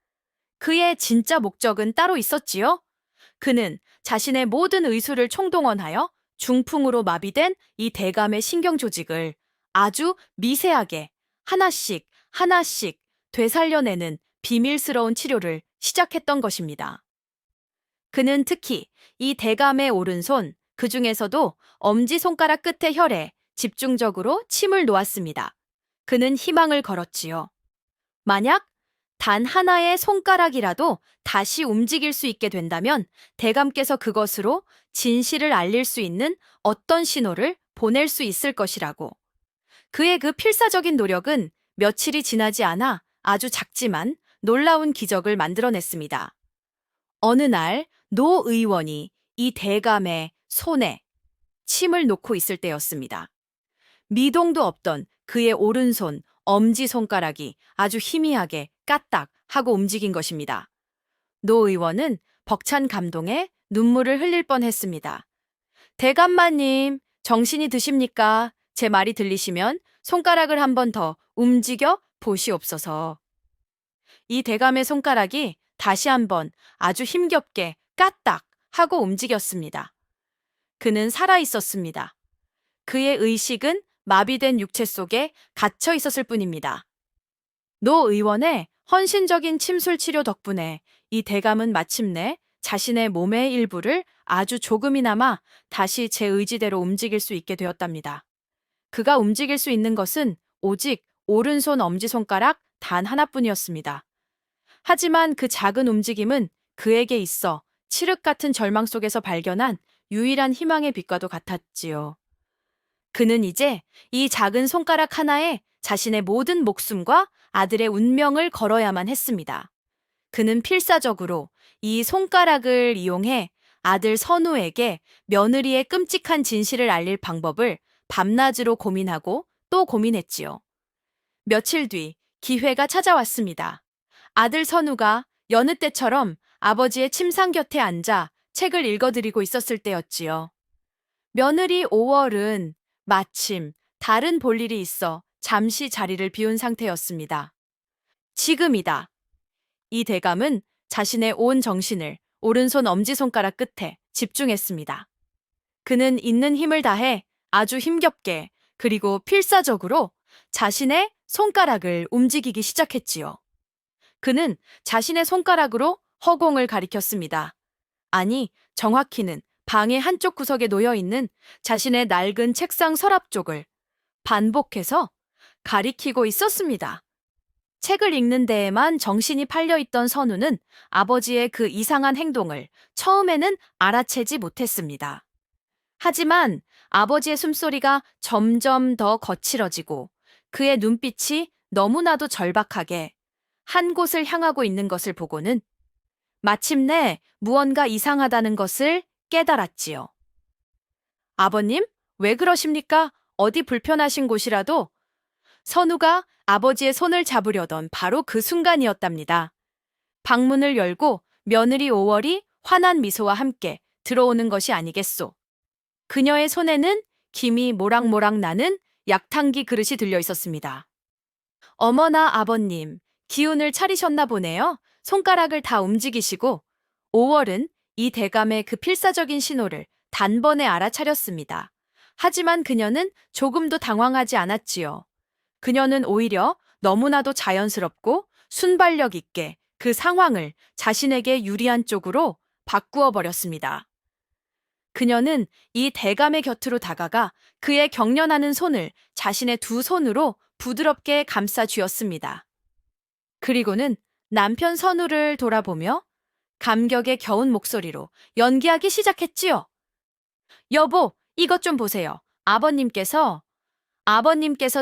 그의 진짜 목적은 따로 있었지요. 그는 자신의 모든 의술을 총동원하여 중풍으로 마비된 이 대감의 신경 조직을 아주 미세하게 하나씩 하나씩 되살려내는 비밀스러운 치료를 시작했던 것입니다. 그는 특히 이 대감의 오른손, 그 중에서도 엄지손가락 끝의 혈에 집중적으로 침을 놓았습니다. 그는 희망을 걸었지요. 만약 단 하나의 손가락이라도 다시 움직일 수 있게 된다면 대감께서 그것으로 진실을 알릴 수 있는 어떤 신호를 보낼 수 있을 것이라고. 그의 그 필사적인 노력은 며칠이 지나지 않아 아주 작지만 놀라운 기적을 만들어냈습니다. 어느 날 노 의원이 이 대감의 손에 침을 놓고 있을 때였습니다. 미동도 없던 그의 오른손 엄지손가락이 아주 희미하게 까딱 하고 움직인 것입니다. 노 의원은 벅찬 감동에 눈물을 흘릴 뻔했습니다. 대감마님, 정신이 드십니까? 제 말이 들리시면 손가락을 한 번 더 움직여 보시옵소서. 이 대감의 손가락이 다시 한번 아주 힘겹게 까딱 하고 움직였습니다. 그는 살아 있었습니다. 그의 의식은 마비된 육체 속에 갇혀 있었을 뿐입니다. 노 의원의 헌신적인 침술 치료 덕분에 이 대감은 마침내 자신의 몸의 일부를 아주 조금이나마 다시 제 의지대로 움직일 수 있게 되었답니다. 그가 움직일 수 있는 것은 오직 오른손 엄지손가락 단 하나뿐이었습니다. 하지만 그 작은 움직임은 그에게 있어 칠흑 같은 절망 속에서 발견한 유일한 희망의 빛과도 같았지요. 그는 이제 이 작은 손가락 하나에 자신의 모든 목숨과 아들의 운명을 걸어야만 했습니다. 그는 필사적으로 이 손가락을 이용해 아들 선우에게 며느리의 끔찍한 진실을 알릴 방법을 밤낮으로 고민하고 또 고민했지요. 며칠 뒤 기회가 찾아왔습니다. 아들 선우가 여느 때처럼 아버지의 침상 곁에 앉아 책을 읽어드리고 있었을 때였지요. 며느리 5월은 마침 다른 볼일이 있어 잠시 자리를 비운 상태였습니다. 지금이다. 이 대감은 자신의 온 정신을 오른손 엄지손가락 끝에 집중했습니다. 그는 있는 힘을 다해 아주 힘겹게 그리고 필사적으로 자신의 손가락을 움직이기 시작했지요. 그는 자신의 손가락으로 허공을 가리켰습니다. 아니, 정확히는 방의 한쪽 구석에 놓여 있는 자신의 낡은 책상 서랍 쪽을 반복해서 가리키고 있었습니다. 책을 읽는 데에만 정신이 팔려있던 선우는 아버지의 그 이상한 행동을 처음에는 알아채지 못했습니다. 하지만 아버지의 숨소리가 점점 더 거칠어지고 그의 눈빛이 너무나도 절박하게 한 곳을 향하고 있는 것을 보고는 마침내 무언가 이상하다는 것을 깨달았지요. 아버님, 왜 그러십니까? 어디 불편하신 곳이라도? 선우가 아버지의 손을 잡으려던 바로 그 순간이었답니다. 방문을 열고 며느리 5월이 환한 미소와 함께 들어오는 것이 아니겠소. 그녀의 손에는 김이 모락모락 나는 약탕기 그릇이 들려 있었습니다. 어머나 아버님, 기운을 차리셨나 보네요. 손가락을 다 움직이시고 5월은 이 대감의 그 필사적인 신호를 단번에 알아차렸습니다. 하지만 그녀는 조금도 당황하지 않았지요. 그녀는 오히려 너무나도 자연스럽고 순발력 있게 그 상황을 자신에게 유리한 쪽으로 바꾸어 버렸습니다. 그녀는 이 대감의 곁으로 다가가 그의 경련하는 손을 자신의 두 손으로 부드럽게 감싸 쥐었습니다. 그리고는 남편 선우를 돌아보며 감격에 겨운 목소리로 연기하기 시작했지요. 여보, 이것 좀 보세요. 아버님께서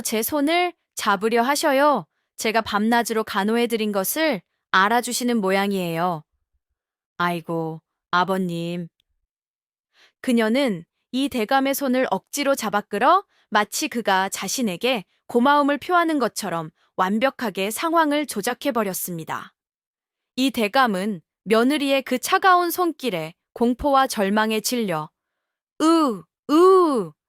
제 손을 잡으려 하셔요. 제가 밤낮으로 간호해드린 것을 알아주시는 모양이에요. 아이고, 아버님. 그녀는 이 대감의 손을 억지로 잡아 끌어 마치 그가 자신에게 고마움을 표하는 것처럼 완벽하게 상황을 조작해버렸습니다. 이 대감은 며느리의 그 차가운 손길에 공포와 절망에 질려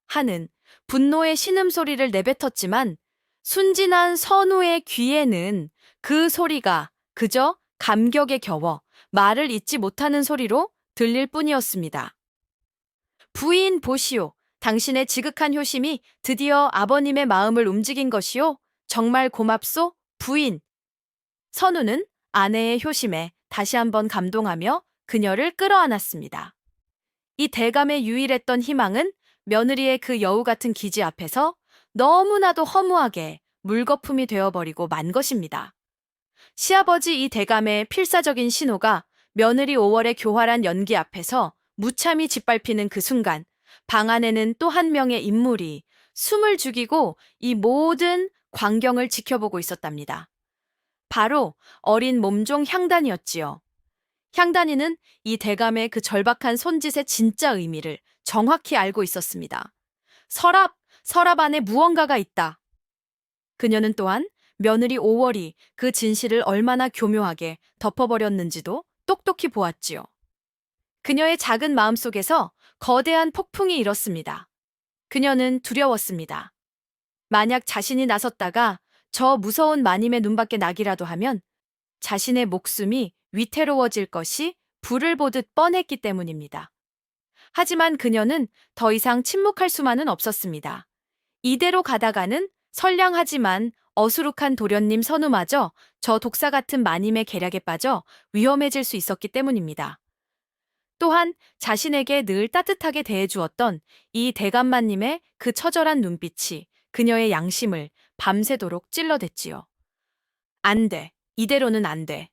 하는 분노의 신음소리를 내뱉었지만 순진한 선우의 귀에는 그 소리가 그저 감격에 겨워 말을 잇지 못하는 소리로 들릴 뿐이었습니다. 부인 보시오. 당신의 지극한 효심이 드디어 아버님의 마음을 움직인 것이오. 정말 고맙소, 부인. 선우는 아내의 효심에 다시 한번 감동하며 그녀를 끌어안았습니다. 이 대감의 유일했던 희망은 며느리의 그 여우 같은 기지 앞에서 너무나도 허무하게 물거품이 되어버리고 만 것입니다. 시아버지 이 대감의 필사적인 신호가 며느리 5월의 교활한 연기 앞에서 무참히 짓밟히는 그 순간 방 안에는 또 한 명의 인물이 숨을 죽이고 이 모든 광경을 지켜보고 있었답니다. 바로 어린 몸종 향단이었지요. 향단이는 이 대감의 그 절박한 손짓의 진짜 의미를 정확히 알고 있었습니다. 서랍 안에 무언가가 있다. 그녀는 또한 며느리 5월이 그 진실을 얼마나 교묘하게 덮어버렸는지도 똑똑히 보았지요. 그녀의 작은 마음속에서 거대한 폭풍이 일었습니다. 그녀는 두려웠습니다. 만약 자신이 나섰다가 저 무서운 마님의 눈밖에 나기라도 하면 자신의 목숨이 위태로워질 것이 불을 보듯 뻔했기 때문입니다. 하지만 그녀는 더 이상 침묵할 수만은 없었습니다. 이대로 가다가는 선량하지만 어수룩한 도련님 선우마저 저 독사 같은 마님의 계략에 빠져 위험해질 수 있었기 때문입니다. 또한 자신에게 늘 따뜻하게 대해주었던 이 대감마님의 그 처절한 눈빛이 그녀의 양심을 밤새도록 찔러댔지요. 안 돼. 이대로는 안 돼.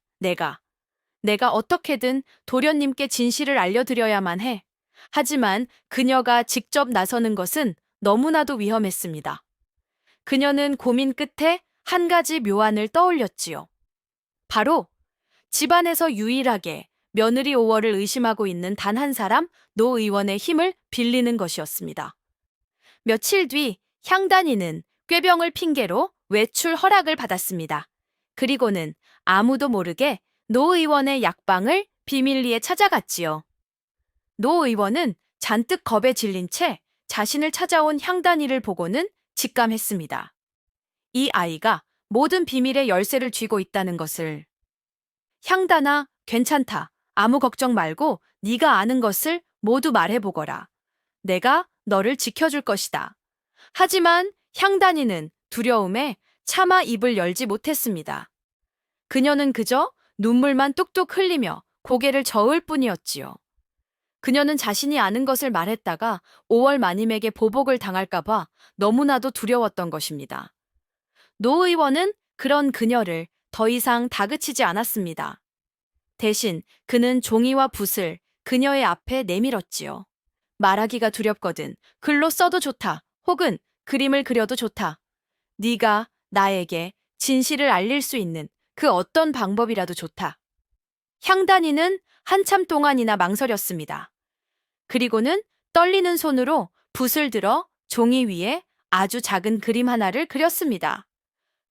내가 어떻게든 도련님께 진실을 알려드려야만 해. 하지만 그녀가 직접 나서는 것은 너무나도 위험했습니다. 그녀는 고민 끝에 한 가지 묘안을 떠올렸지요. 바로 집안에서 유일하게 며느리 오월을 의심하고 있는 단 한 사람, 노 의원의 힘을 빌리는 것이었습니다. 며칠 뒤 향단이는 꾀병을 핑계로 외출 허락을 받았습니다. 그리고는 아무도 모르게 노 의원의 약방을 비밀리에 찾아갔지요. 노 의원은 잔뜩 겁에 질린 채 자신을 찾아온 향단이를 보고는 직감했습니다. 이 아이가 모든 비밀의 열쇠를 쥐고 있다는 것을. 향단아, 괜찮다. 아무 걱정 말고 네가 아는 것을 모두 말해보거라. 내가 너를 지켜줄 것이다. 하지만 향단이는 두려움에 차마 입을 열지 못했습니다. 그녀는 그저 눈물만 뚝뚝 흘리며 고개를 저을 뿐이었지요. 그녀는 자신이 아는 것을 말했다가 5월 마님에게 보복을 당할까봐 너무나도 두려웠던 것입니다. 노 의원은 그런 그녀를 더 이상 다그치지 않았습니다. 대신 그는 종이와 붓을 그녀의 앞에 내밀었지요. 말하기가 두렵거든 글로 써도 좋다. 혹은 그림을 그려도 좋다. 네가 나에게 진실을 알릴 수 있는 그 어떤 방법이라도 좋다. 향단이는 한참 동안이나 망설였습니다. 그리고는 떨리는 손으로 붓을 들어 종이 위에 아주 작은 그림 하나를 그렸습니다.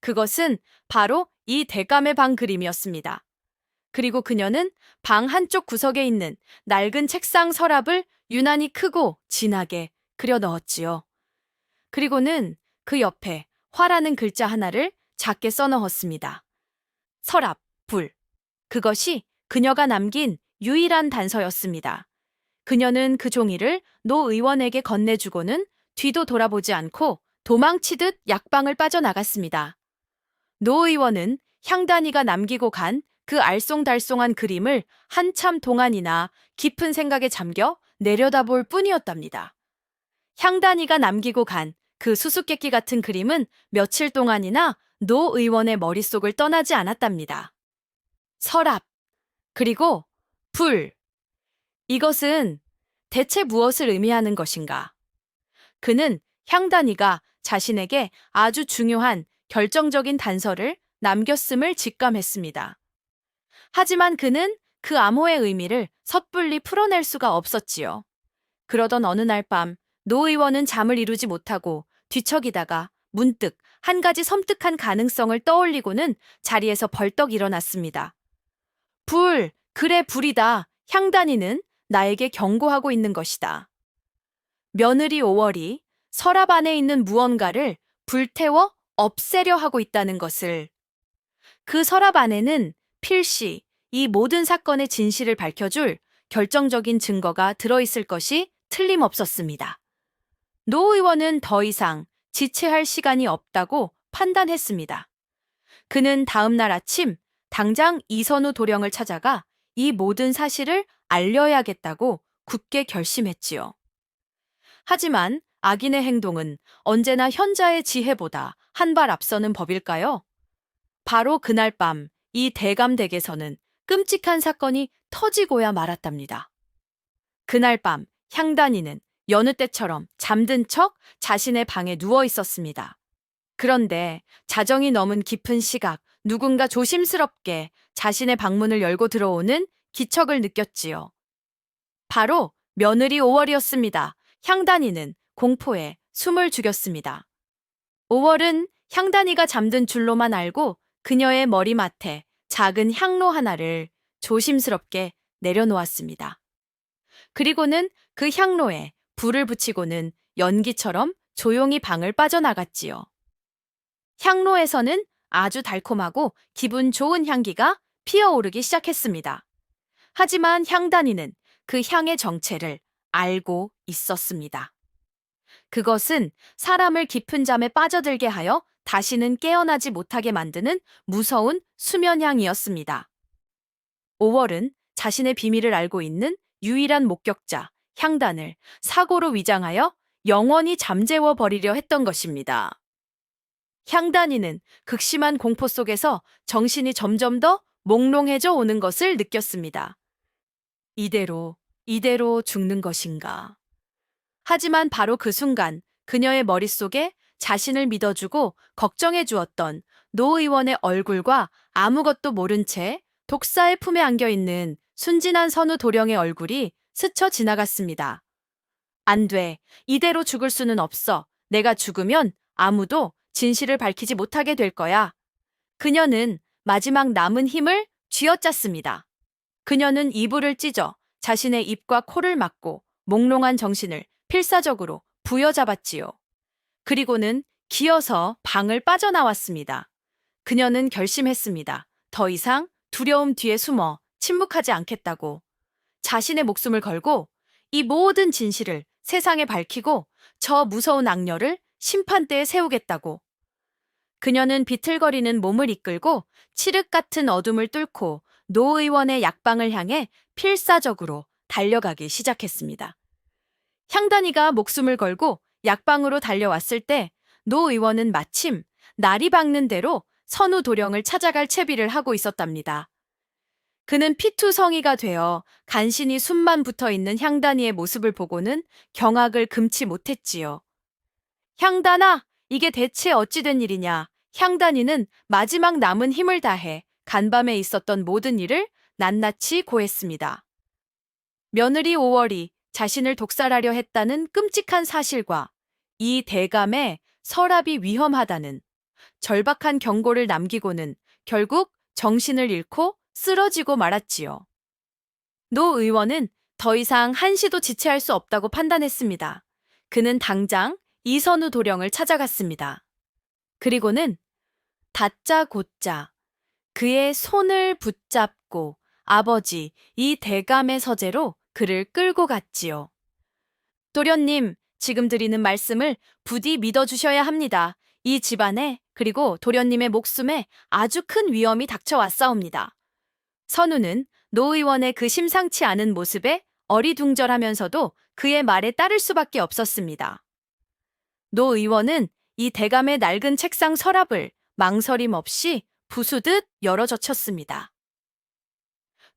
그것은 바로 이 대감의 방 그림이었습니다. 그리고 그녀는 방 한쪽 구석에 있는 낡은 책상 서랍을 유난히 크고 진하게 그려 넣었지요. 그리고는 그 옆에 화라는 글자 하나를 작게 써넣었습니다. 서랍, 불. 그것이 그녀가 남긴 유일한 단서였습니다. 그녀는 그 종이를 노 의원에게 건네주고는 뒤도 돌아보지 않고 도망치듯 약방을 빠져나갔습니다. 노 의원은 향단이가 남기고 간 그 알쏭달쏭한 그림을 한참 동안이나 깊은 생각에 잠겨 내려다볼 뿐이었답니다. 향단이가 남기고 간 그 수수께끼 같은 그림은 며칠 동안이나 노 의원의 머릿속을 떠나지 않았답니다. 서랍, 그리고 불. 이것은 대체 무엇을 의미하는 것인가? 그는 향단이가 자신에게 아주 중요한 결정적인 단서를 남겼음을 직감했습니다. 하지만 그는 그 암호의 의미를 섣불리 풀어낼 수가 없었지요. 그러던 어느 날 밤, 노 의원은 잠을 이루지 못하고 뒤척이다가 문득 한 가지 섬뜩한 가능성을 떠올리고는 자리에서 벌떡 일어났습니다. 불, 그래 불이다. 향단이는 나에게 경고하고 있는 것이다. 며느리 5월이 서랍 안에 있는 무언가를 불태워 없애려 하고 있다는 것을. 그 서랍 안에는 필시 이 모든 사건의 진실을 밝혀줄 결정적인 증거가 들어있을 것이 틀림없었습니다. 노 의원은 더 이상 지체할 시간이 없다고 판단했습니다. 그는 다음 날 아침 당장 이선우 도령을 찾아가 이 모든 사실을 알려야겠다고 굳게 결심했지요. 하지만 악인의 행동은 언제나 현자의 지혜보다 한 발 앞서는 법일까요? 바로 그날 밤 이 대감댁에서는 끔찍한 사건이 터지고야 말았답니다. 그날 밤 향단이는 여느 때처럼 잠든 척 자신의 방에 누워 있었습니다. 그런데 자정이 넘은 깊은 시각 누군가 조심스럽게 자신의 방문을 열고 들어오는 기척을 느꼈지요. 바로 며느리 5월이었습니다. 향단이는 공포에 숨을 죽였습니다. 5월은 향단이가 잠든 줄로만 알고 그녀의 머리맡에 작은 향로 하나를 조심스럽게 내려놓았습니다. 그리고는 그 향로에 불을 붙이고는 연기처럼 조용히 방을 빠져나갔지요. 향로에서는 아주 달콤하고 기분 좋은 향기가 피어오르기 시작했습니다. 하지만 향단이는 그 향의 정체를 알고 있었습니다. 그것은 사람을 깊은 잠에 빠져들게 하여 다시는 깨어나지 못하게 만드는 무서운 수면향이었습니다. 5월은 자신의 비밀을 알고 있는 유일한 목격자 향단을 사고로 위장하여 영원히 잠재워 버리려 했던 것입니다. 향단이는 극심한 공포 속에서 정신이 점점 더 몽롱해져 오는 것을 느꼈습니다. 이대로 죽는 것인가. 하지만 바로 그 순간 그녀의 머릿속에 자신을 믿어주고 걱정해 주었던 노 의원의 얼굴과 아무것도 모른 채 독사의 품에 안겨 있는 순진한 선우 도령의 얼굴이 스쳐 지나갔습니다. 안 돼. 이대로 죽을 수는 없어. 내가 죽으면 아무도 진실을 밝히지 못하게 될 거야. 그녀는 마지막 남은 힘을 쥐어짰습니다. 그녀는 이불을 찢어 자신의 입과 코를 막고 몽롱한 정신을 필사적으로 부여잡았지요. 그리고는 기어서 방을 빠져나왔습니다. 그녀는 결심했습니다. 더 이상 두려움 뒤에 숨어 침묵하지 않겠다고. 자신의 목숨을 걸고 이 모든 진실을 세상에 밝히고 저 무서운 악녀를 심판대에 세우겠다고. 그녀는 비틀거리는 몸을 이끌고 칠흑 같은 어둠을 뚫고 노 의원의 약방을 향해 필사적으로 달려가기 시작했습니다. 향단이가 목숨을 걸고 약방으로 달려왔을 때 노 의원은 마침 날이 밝는 대로 선우 도령을 찾아갈 채비를 하고 있었답니다. 그는 피투성이가 되어 간신히 숨만 붙어 있는 향단이의 모습을 보고는 경악을 금치 못했지요. 향단아, 이게 대체 어찌 된 일이냐? 향단이는 마지막 남은 힘을 다해 간밤에 있었던 모든 일을 낱낱이 고했습니다. 며느리 오월이 자신을 독살하려 했다는 끔찍한 사실과 이 대감의 서랍이 위험하다는 절박한 경고를 남기고는 결국 정신을 잃고 쓰러지고 말았지요. 노 의원은 더 이상 한시도 지체할 수 없다고 판단했습니다. 그는 당장 이선우 도령을 찾아갔습니다. 그리고는 다짜고짜 그의 손을 붙잡고 아버지 이 대감의 서재로 그를 끌고 갔지요. 도련님, 지금 드리는 말씀을 부디 믿어주셔야 합니다. 이 집안에 그리고 도련님의 목숨에 아주 큰 위험이 닥쳐왔사옵니다. 선우는 노 의원의 그 심상치 않은 모습에 어리둥절하면서도 그의 말에 따를 수밖에 없었습니다. 노 의원은 이 대감의 낡은 책상 서랍을 망설임 없이 부수듯 열어젖혔습니다.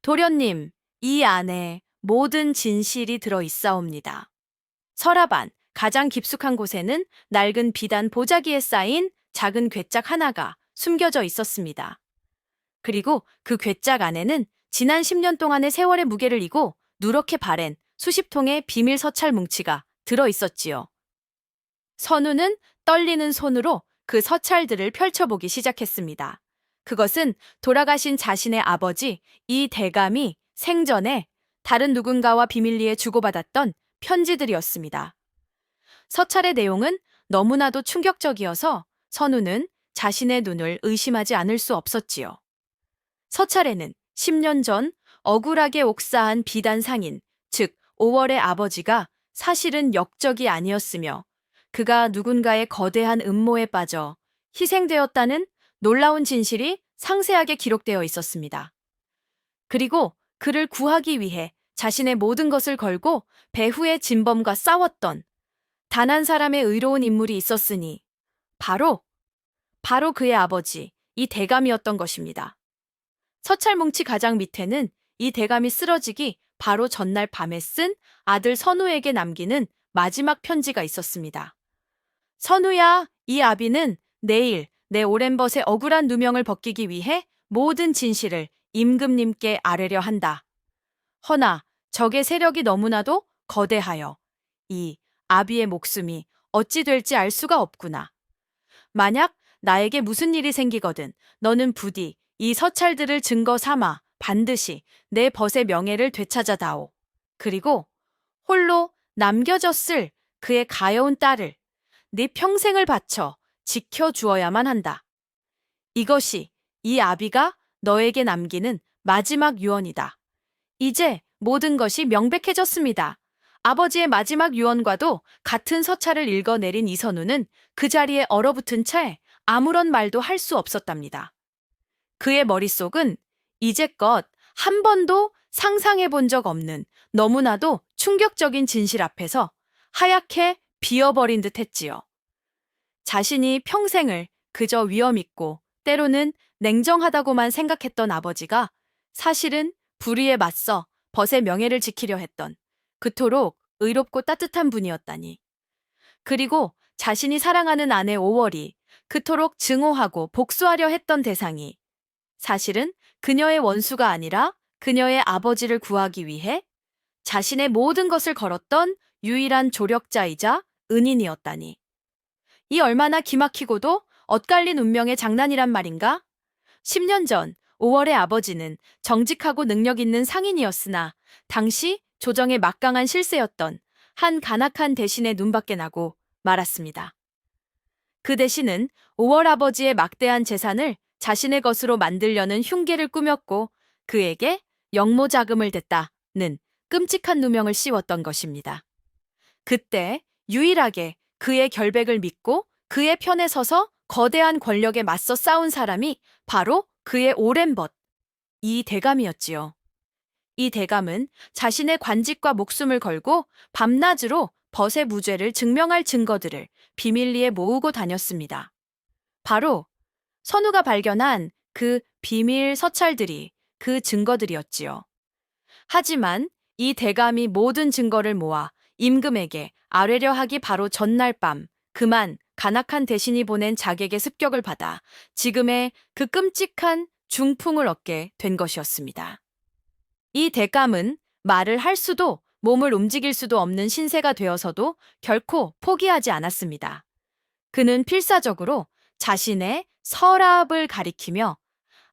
도련님, 이 안에 모든 진실이 들어 있사옵니다. 서랍 안 가장 깊숙한 곳에는 낡은 비단 보자기에 쌓인 작은 괴짝 하나가 숨겨져 있었습니다. 그리고 그 괴짝 안에는 지난 10년 동안의 세월의 무게를 이고 누렇게 바랜 수십 통의 비밀 서찰 뭉치가 들어 있었지요. 선우는 떨리는 손으로 그 서찰들을 펼쳐보기 시작했습니다. 그것은 돌아가신 자신의 아버지 이 대감이 생전에 다른 누군가와 비밀리에 주고받았던 편지들이었습니다. 서찰의 내용은 너무나도 충격적이어서 선우는 자신의 눈을 의심하지 않을 수 없었지요. 서찰에는 10년 전 억울하게 옥사한 비단 상인, 즉 5월의 아버지가 사실은 역적이 아니었으며 그가 누군가의 거대한 음모에 빠져 희생되었다는 놀라운 진실이 상세하게 기록되어 있었습니다. 그리고 그를 구하기 위해 자신의 모든 것을 걸고 배후의 진범과 싸웠던 단 한 사람의 의로운 인물이 있었으니 바로 그의 아버지 이 대감이었던 것입니다. 서찰뭉치 가장 밑에는 이 대감이 쓰러지기 바로 전날 밤에 쓴 아들 선우에게 남기는 마지막 편지가 있었습니다. 선우야, 이 아비는 내일 내 오랜 벗의 억울한 누명을 벗기기 위해 모든 진실을 임금님께 아뢰려 한다. 허나 적의 세력이 너무나도 거대하여 이 아비의 목숨이 어찌 될지 알 수가 없구나. 만약 나에게 무슨 일이 생기거든 너는 부디 이 서찰들을 증거 삼아 반드시 내 벗의 명예를 되찾아다오. 그리고 홀로 남겨졌을 그의 가여운 딸을 네 평생을 바쳐 지켜주어야만 한다. 이것이 이 아비가 너에게 남기는 마지막 유언이다. 이제 모든 것이 명백해졌습니다. 아버지의 마지막 유언과도 같은 서찰을 읽어내린 이선우는 그 자리에 얼어붙은 채 아무런 말도 할 수 없었답니다. 그의 머릿속은 이제껏 한 번도 상상해 본 적 없는 너무나도 충격적인 진실 앞에서 하얗게 비어버린 듯 했지요. 자신이 평생을 그저 위엄있고 때로는 냉정하다고만 생각했던 아버지가 사실은 불의에 맞서 벗의 명예를 지키려 했던 그토록 의롭고 따뜻한 분이었다니. 그리고 자신이 사랑하는 아내 오월이 그토록 증오하고 복수하려 했던 대상이 사실은 그녀의 원수가 아니라 그녀의 아버지를 구하기 위해 자신의 모든 것을 걸었던 유일한 조력자이자 은인이었다니. 이 얼마나 기막히고도 엇갈린 운명의 장난이란 말인가? 10년 전 5월의 아버지는 정직하고 능력 있는 상인이었으나 당시 조정의 막강한 실세였던 한 간악한 대신의 눈밖에 나고 말았습니다. 그 대신은 5월 아버지의 막대한 재산을 자신의 것으로 만들려는 흉계를 꾸몄고 그에게 영모자금을 댔다는 끔찍한 누명을 씌웠던 것입니다. 그때 유일하게 그의 결백을 믿고 그의 편에 서서 거대한 권력에 맞서 싸운 사람이 바로 그의 오랜 벗, 이 대감이었지요. 이 대감은 자신의 관직과 목숨을 걸고 밤낮으로 벗의 무죄를 증명할 증거들을 비밀리에 모으고 다녔습니다. 바로 선우가 발견한 그 비밀 서찰들이 그 증거들이었지요. 하지만 이 대감이 모든 증거를 모아 임금에게 아뢰려 하기 바로 전날 밤 그만 간악한 대신이 보낸 자객의 습격을 받아 지금의 그 끔찍한 중풍을 얻게 된 것이었습니다. 이 대감은 말을 할 수도 몸을 움직일 수도 없는 신세가 되어서도 결코 포기하지 않았습니다. 그는 필사적으로 자신의 서랍을 가리키며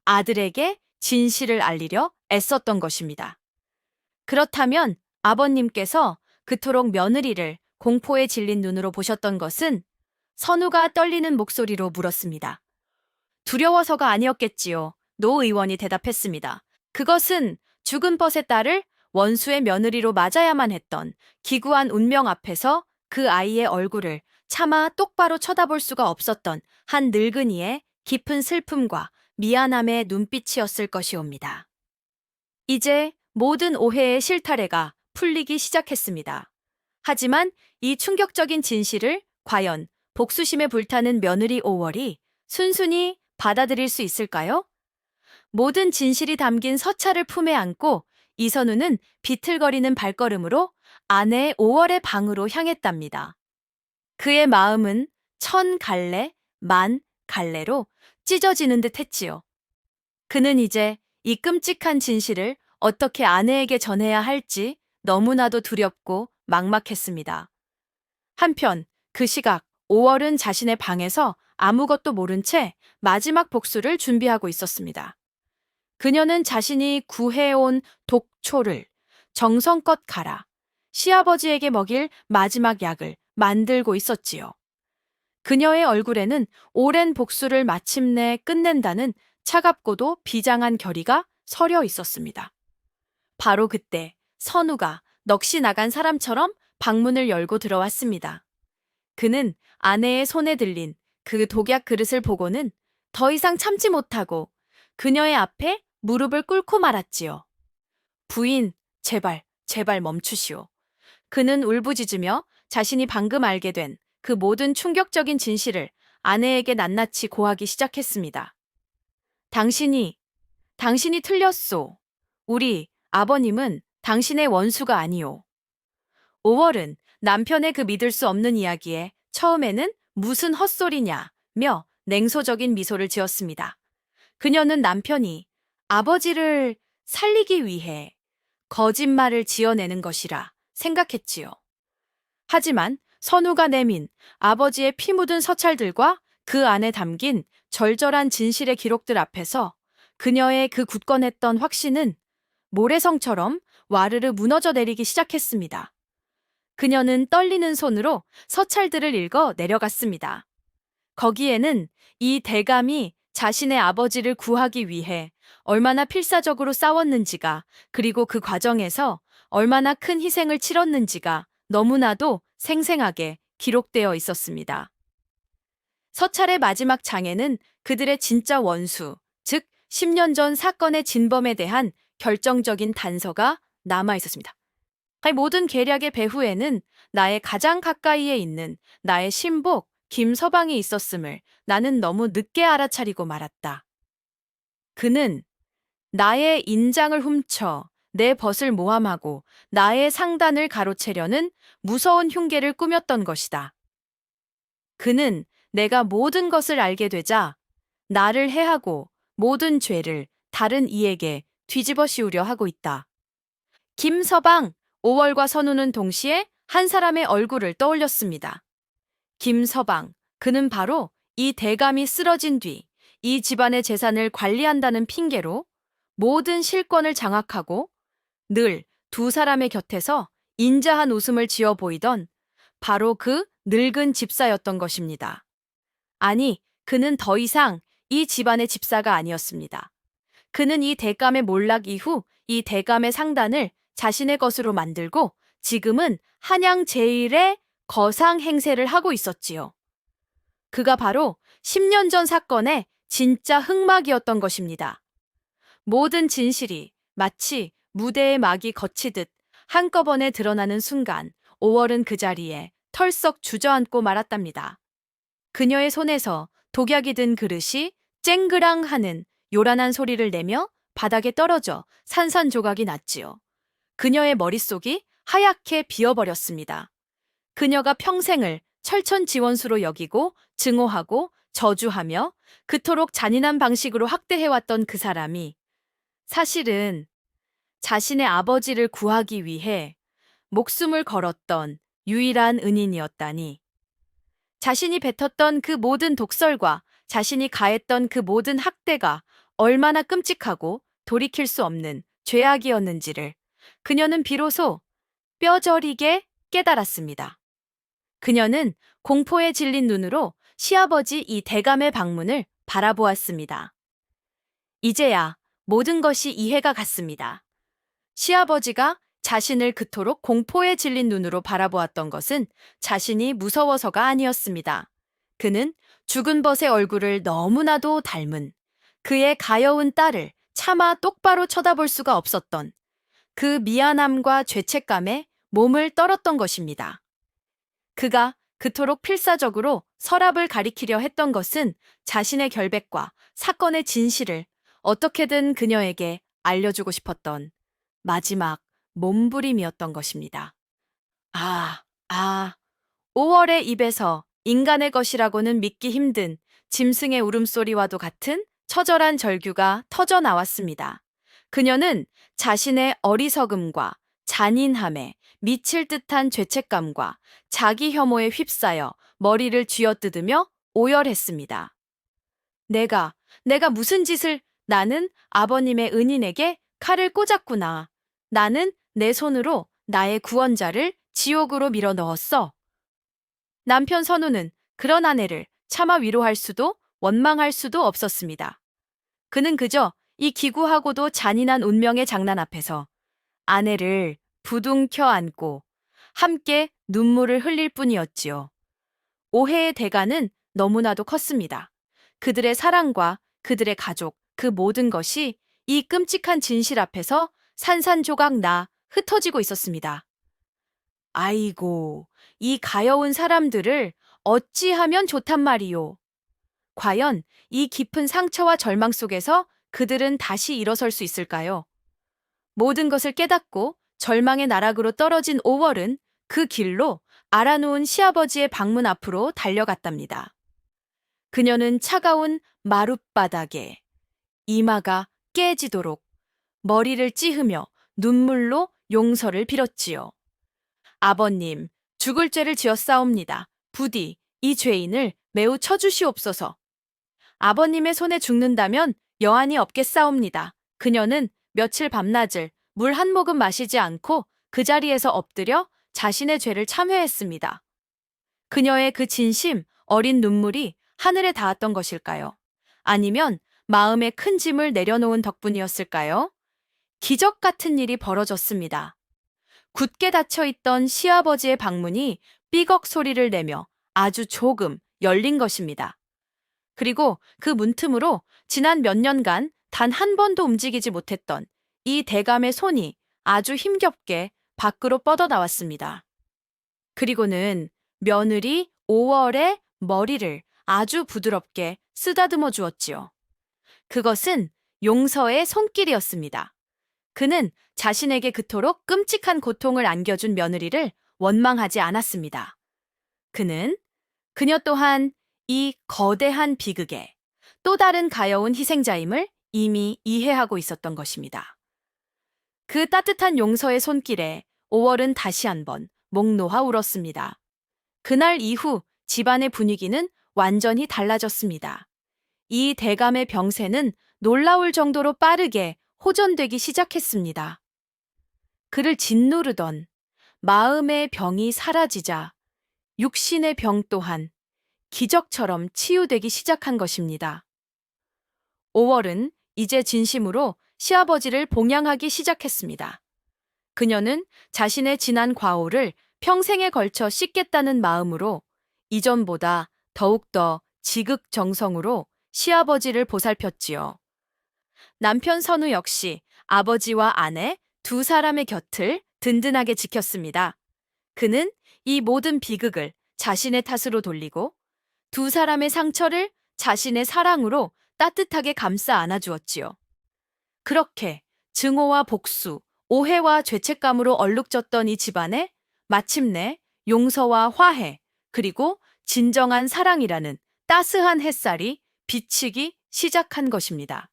아들에게 진실을 알리려 애썼던 것입니다. 그렇다면 아버님께서 그토록 며느리를 공포에 질린 눈으로 보셨던 것은 선우가 떨리는 목소리로 물었습니다. 두려워서가 아니었겠지요. 노 의원이 대답했습니다. 그것은 죽은 벗의 딸을 원수의 며느리로 맞아야만 했던 기구한 운명 앞에서 그 아이의 얼굴을 차마 똑바로 쳐다볼 수가 없었던 한 늙은이의 깊은 슬픔과 미안함의 눈빛이었을 것이옵니다. 이제 모든 오해의 실타래가 풀리기 시작했습니다. 하지만 이 충격적인 진실을 과연 복수심에 불타는 며느리 오월이 순순히 받아들일 수 있을까요? 모든 진실이 담긴 서찰을 품에 안고 이선우는 비틀거리는 발걸음으로 아내 오월의 방으로 향했답니다. 그의 마음은 1000갈래, 10,000갈래로 찢어지는 듯 했지요. 그는 이제 이 끔찍한 진실을 어떻게 아내에게 전해야 할지 너무나도 두렵고 막막했습니다. 한편 그 시각 5월은 자신의 방에서 아무것도 모른 채 마지막 복수를 준비하고 있었습니다. 그녀는 자신이 구해온 독초를 정성껏 갈아 시아버지에게 먹일 마지막 약을 만들고 있었지요. 그녀의 얼굴에는 오랜 복수를 마침내 끝낸다는 차갑고도 비장한 결의가 서려 있었습니다. 바로 그때 선우가 넋이 나간 사람처럼 방문을 열고 들어왔습니다. 그는 아내의 손에 들린 그 독약 그릇을 보고는 더 이상 참지 못하고 그녀의 앞에 무릎을 꿇고 말았지요. 부인, 제발, 제발 멈추시오. 그는 울부짖으며 자신이 방금 알게 된 그 모든 충격적인 진실을 아내에게 낱낱이 고하기 시작했습니다. 당신이 틀렸소. 우리 아버님은 당신의 원수가 아니오. 5월은 남편의 그 믿을 수 없는 이야기에 처음에는 무슨 헛소리냐며 냉소적인 미소를 지었습니다. 그녀는 남편이 아버지를 살리기 위해 거짓말을 지어내는 것이라 생각했지요. 하지만 선우가 내민 아버지의 피 묻은 서찰들과 그 안에 담긴 절절한 진실의 기록들 앞에서 그녀의 그 굳건했던 확신은 모래성처럼 와르르 무너져 내리기 시작했습니다. 그녀는 떨리는 손으로 서찰들을 읽어 내려갔습니다. 거기에는 이 대감이 자신의 아버지를 구하기 위해 얼마나 필사적으로 싸웠는지가 그리고 그 과정에서 얼마나 큰 희생을 치렀는지가 너무나도 생생하게 기록되어 있었습니다. 서찰의 마지막 장에는 그들의 진짜 원수, 즉 10년 전 사건의 진범에 대한 결정적인 단서가 남아 있었습니다. 모든 계략의 배후에는 나의 가장 가까이에 있는 나의 신복 김서방이 있었음을 나는 너무 늦게 알아차리고 말았다. 그는 나의 인장을 훔쳐 내 벗을 모함하고 나의 상단을 가로채려는 무서운 흉계를 꾸몄던 것이다. 그는 내가 모든 것을 알게 되자 나를 해하고 모든 죄를 다른 이에게 뒤집어 씌우려 하고 있다. 김서방, 5월과 선우는 동시에 한 사람의 얼굴을 떠올렸습니다. 김서방, 그는 바로 이 대감이 쓰러진 뒤 이 집안의 재산을 관리한다는 핑계로 모든 실권을 장악하고 늘 두 사람의 곁에서 인자한 웃음을 지어 보이던 바로 그 늙은 집사였던 것입니다. 아니, 그는 더 이상 이 집안의 집사가 아니었습니다. 그는 이 대감의 몰락 이후 이 대감의 상단을 자신의 것으로 만들고 지금은 한양 제일의 거상 행세를 하고 있었지요. 그가 바로 10년 전 사건의 진짜 흑막이었던 것입니다. 모든 진실이 마치 무대의 막이 걷히듯 한꺼번에 드러나는 순간 5월은 그 자리에 털썩 주저앉고 말았답니다. 그녀의 손에서 독약이 든 그릇이 쨍그랑 하는 요란한 소리를 내며 바닥에 떨어져 산산조각이 났지요. 그녀의 머릿속이 하얗게 비어버렸습니다. 그녀가 평생을 철천지원수로 여기고 증오하고 저주하며 그토록 잔인한 방식으로 학대해왔던 그 사람이 사실은 자신의 아버지를 구하기 위해 목숨을 걸었던 유일한 은인이었다니. 자신이 뱉었던 그 모든 독설과 자신이 가했던 그 모든 학대가 얼마나 끔찍하고 돌이킬 수 없는 죄악이었는지를 그녀는 비로소 뼈저리게 깨달았습니다. 그녀는 공포에 질린 눈으로 시아버지 이 대감의 방문을 바라보았습니다. 이제야 모든 것이 이해가 갔습니다. 시아버지가 자신을 그토록 공포에 질린 눈으로 바라보았던 것은 자신이 무서워서가 아니었습니다. 그는 죽은 벗의 얼굴을 너무나도 닮은 그의 가여운 딸을 차마 똑바로 쳐다볼 수가 없었던 그 미안함과 죄책감에 몸을 떨었던 것입니다. 그가 그토록 필사적으로 서랍을 가리키려 했던 것은 자신의 결백과 사건의 진실을 어떻게든 그녀에게 알려주고 싶었던 마지막 몸부림이었던 것입니다. 5월의 입에서 인간의 것이라고는 믿기 힘든 짐승의 울음소리와도 같은 처절한 절규가 터져 나왔습니다. 그녀는 자신의 어리석음과 잔인함에 미칠 듯한 죄책감과 자기 혐오에 휩싸여 머리를 쥐어뜯으며 오열했습니다. 내가 무슨 짓을, 나는 아버님의 은인에게 칼을 꽂았구나. 나는 내 손으로 나의 구원자를 지옥으로 밀어 넣었어. 남편 선우는 그런 아내를 차마 위로할 수도 원망할 수도 없었습니다. 그는 그저 이 기구하고도 잔인한 운명의 장난 앞에서 아내를 부둥켜 안고 함께 눈물을 흘릴 뿐이었지요. 오해의 대가는 너무나도 컸습니다. 그들의 사랑과 그들의 가족, 그 모든 것이 이 끔찍한 진실 앞에서 산산조각 나 흩어지고 있었습니다. 아이고, 이 가여운 사람들을 어찌하면 좋단 말이요. 과연 이 깊은 상처와 절망 속에서 그들은 다시 일어설 수 있을까요? 모든 것을 깨닫고 절망의 나락으로 떨어진 5월은 그 길로 알아놓은 시아버지의 방문 앞으로 달려갔답니다. 그녀는 차가운 마룻바닥에 이마가 깨지도록 머리를 찌으며 눈물로 용서를 빌었지요. 아버님, 죽을 죄를 지었사옵니다. 부디 이 죄인을 매우 쳐주시옵소서. 아버님의 손에 죽는다면 여한이 없겠사옵니다. 그녀는 며칠 밤낮을 물 한 모금 마시지 않고 그 자리에서 엎드려 자신의 죄를 참회했습니다. 그녀의 그 진심 어린 눈물이 하늘에 닿았던 것일까요? 아니면 마음에 큰 짐을 내려놓은 덕분이었을까요? 기적 같은 일이 벌어졌습니다. 굳게 닫혀있던 시아버지의 방문이 삐걱 소리를 내며 아주 조금 열린 것입니다. 그리고 그 문틈으로 지난 몇 년간 단 한 번도 움직이지 못했던 이 대감의 손이 아주 힘겹게 밖으로 뻗어 나왔습니다. 그리고는 며느리 5월의 머리를 아주 부드럽게 쓰다듬어 주었지요. 그것은 용서의 손길이었습니다. 그는 자신에게 그토록 끔찍한 고통을 안겨준 며느리를 원망하지 않았습니다. 그는 그녀 또한 이 거대한 비극의 또 다른 가여운 희생자임을 이미 이해하고 있었던 것입니다. 그 따뜻한 용서의 손길에 5월은 다시 한번 목 놓아 울었습니다. 그날 이후 집안의 분위기는 완전히 달라졌습니다. 이 대감의 병세는 놀라울 정도로 빠르게 호전되기 시작했습니다. 그를 짓누르던 마음의 병이 사라지자 육신의 병 또한 기적처럼 치유되기 시작한 것입니다. 5월은 이제 진심으로 시아버지를 봉양하기 시작했습니다. 그녀는 자신의 지난 과오를 평생에 걸쳐 씻겠다는 마음으로 이전보다 더욱더 지극정성으로 시아버지를 보살폈지요. 남편 선우 역시 아버지와 아내 두 사람의 곁을 든든하게 지켰습니다. 그는 이 모든 비극을 자신의 탓으로 돌리고 두 사람의 상처를 자신의 사랑으로 따뜻하게 감싸 안아주었지요. 그렇게 증오와 복수, 오해와 죄책감으로 얼룩졌던 이 집안에 마침내 용서와 화해, 그리고 진정한 사랑이라는 따스한 햇살이 비치기 시작한 것입니다.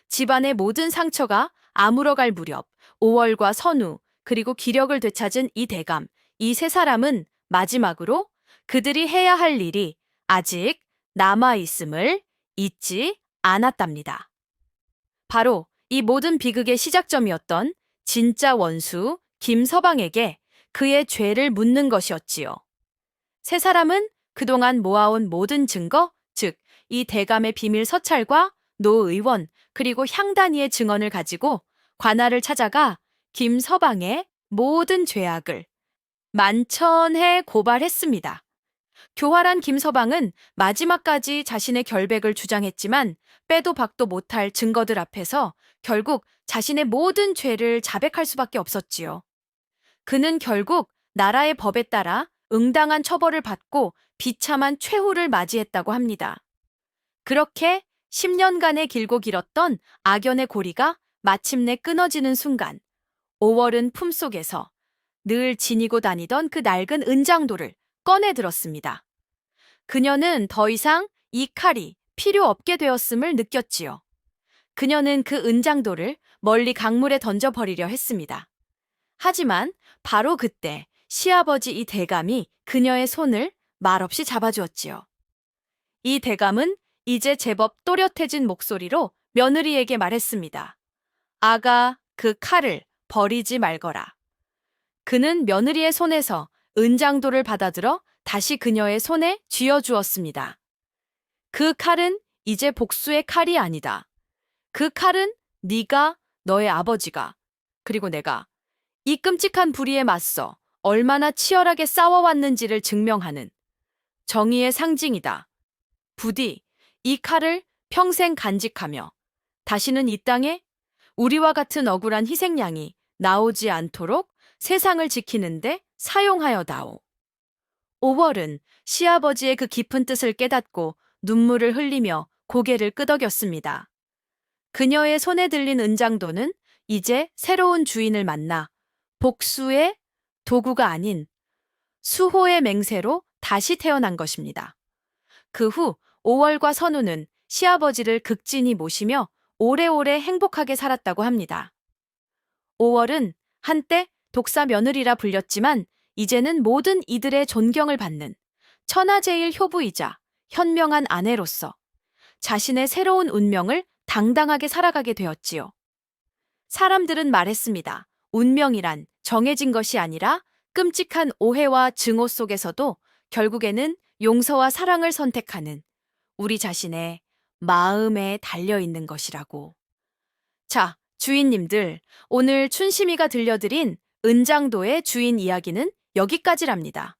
집안의 모든 상처가 아물어갈 무렵 5월과 선우, 그리고 기력을 되찾은 이 대감, 이 세 사람은 마지막으로 그들이 해야 할 일이 아직 남아있음을 잊지 않았답니다. 바로 이 모든 비극의 시작점이었던 진짜 원수 김서방에게 그의 죄를 묻는 것이었지요. 세 사람은 그동안 모아온 모든 증거, 즉 이 대감의 비밀 서찰과 노 의원 그리고 향단이의 증언을 가지고 관할을 찾아가 김서방의 모든 죄악을 만천해 고발했습니다. 교활한 김서방은 마지막까지 자신의 결백을 주장했지만 빼도 박도 못할 증거들 앞에서 결국 자신의 모든 죄를 자백할 수밖에 없었지요. 그는 결국 나라의 법에 따라 응당한 처벌을 받고 비참한 최후를 맞이했다고 합니다. 그렇게 10년간의 길고 길었던 악연의 고리가 마침내 끊어지는 순간 5월은 품속에서 늘 지니고 다니던 그 낡은 은장도를 꺼내 들었습니다. 그녀는 더 이상 이 칼이 필요 없게 되었음을 느꼈지요. 그녀는 그 은장도를 멀리 강물에 던져버리려 했습니다. 하지만 바로 그때 시아버지 이 대감이 그녀의 손을 말없이 잡아주었지요. 이 대감은 이제 제법 또렷해진 목소리로 며느리에게 말했습니다. 아가, 그 칼을 버리지 말거라. 그는 며느리의 손에서 은장도를 받아들어 다시 그녀의 손에 쥐어주었습니다. 그 칼은 이제 복수의 칼이 아니다. 그 칼은 네가, 너의 아버지가, 그리고 내가 이 끔찍한 불의에 맞서 얼마나 치열하게 싸워왔는지를 증명하는 정의의 상징이다. 부디 이 칼을 평생 간직하며 다시는 이 땅에 우리와 같은 억울한 희생양이 나오지 않도록 세상을 지키는데 사용하여다오. 5월은 시아버지의 그 깊은 뜻을 깨닫고 눈물을 흘리며 고개를 끄덕였습니다. 그녀의 손에 들린 은장도는 이제 새로운 주인을 만나 복수의 도구가 아닌 수호의 맹세로 다시 태어난 것입니다. 그 후 5월과 선우는 시아버지를 극진히 모시며 오래오래 행복하게 살았다고 합니다. 5월은 한때 독사 며느리라 불렸지만 이제는 모든 이들의 존경을 받는 천하제일 효부이자 현명한 아내로서 자신의 새로운 운명을 당당하게 살아가게 되었지요. 사람들은 말했습니다. 운명이란 정해진 것이 아니라 끔찍한 오해와 증오 속에서도 결국에는 용서와 사랑을 선택하는 우리 자신의 마음에 달려있는 것이라고. 자, 주인님들, 오늘 춘심이가 들려드린 은장도의 주인 이야기는 여기까지랍니다.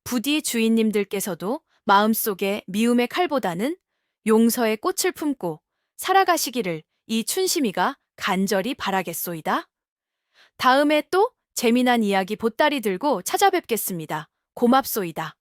부디 주인님들께서도 마음속에 미움의 칼보다는 용서의 꽃을 품고 살아가시기를 이 춘심이가 간절히 바라겠소이다. 다음에 또 재미난 이야기 보따리 들고 찾아뵙겠습니다. 고맙소이다.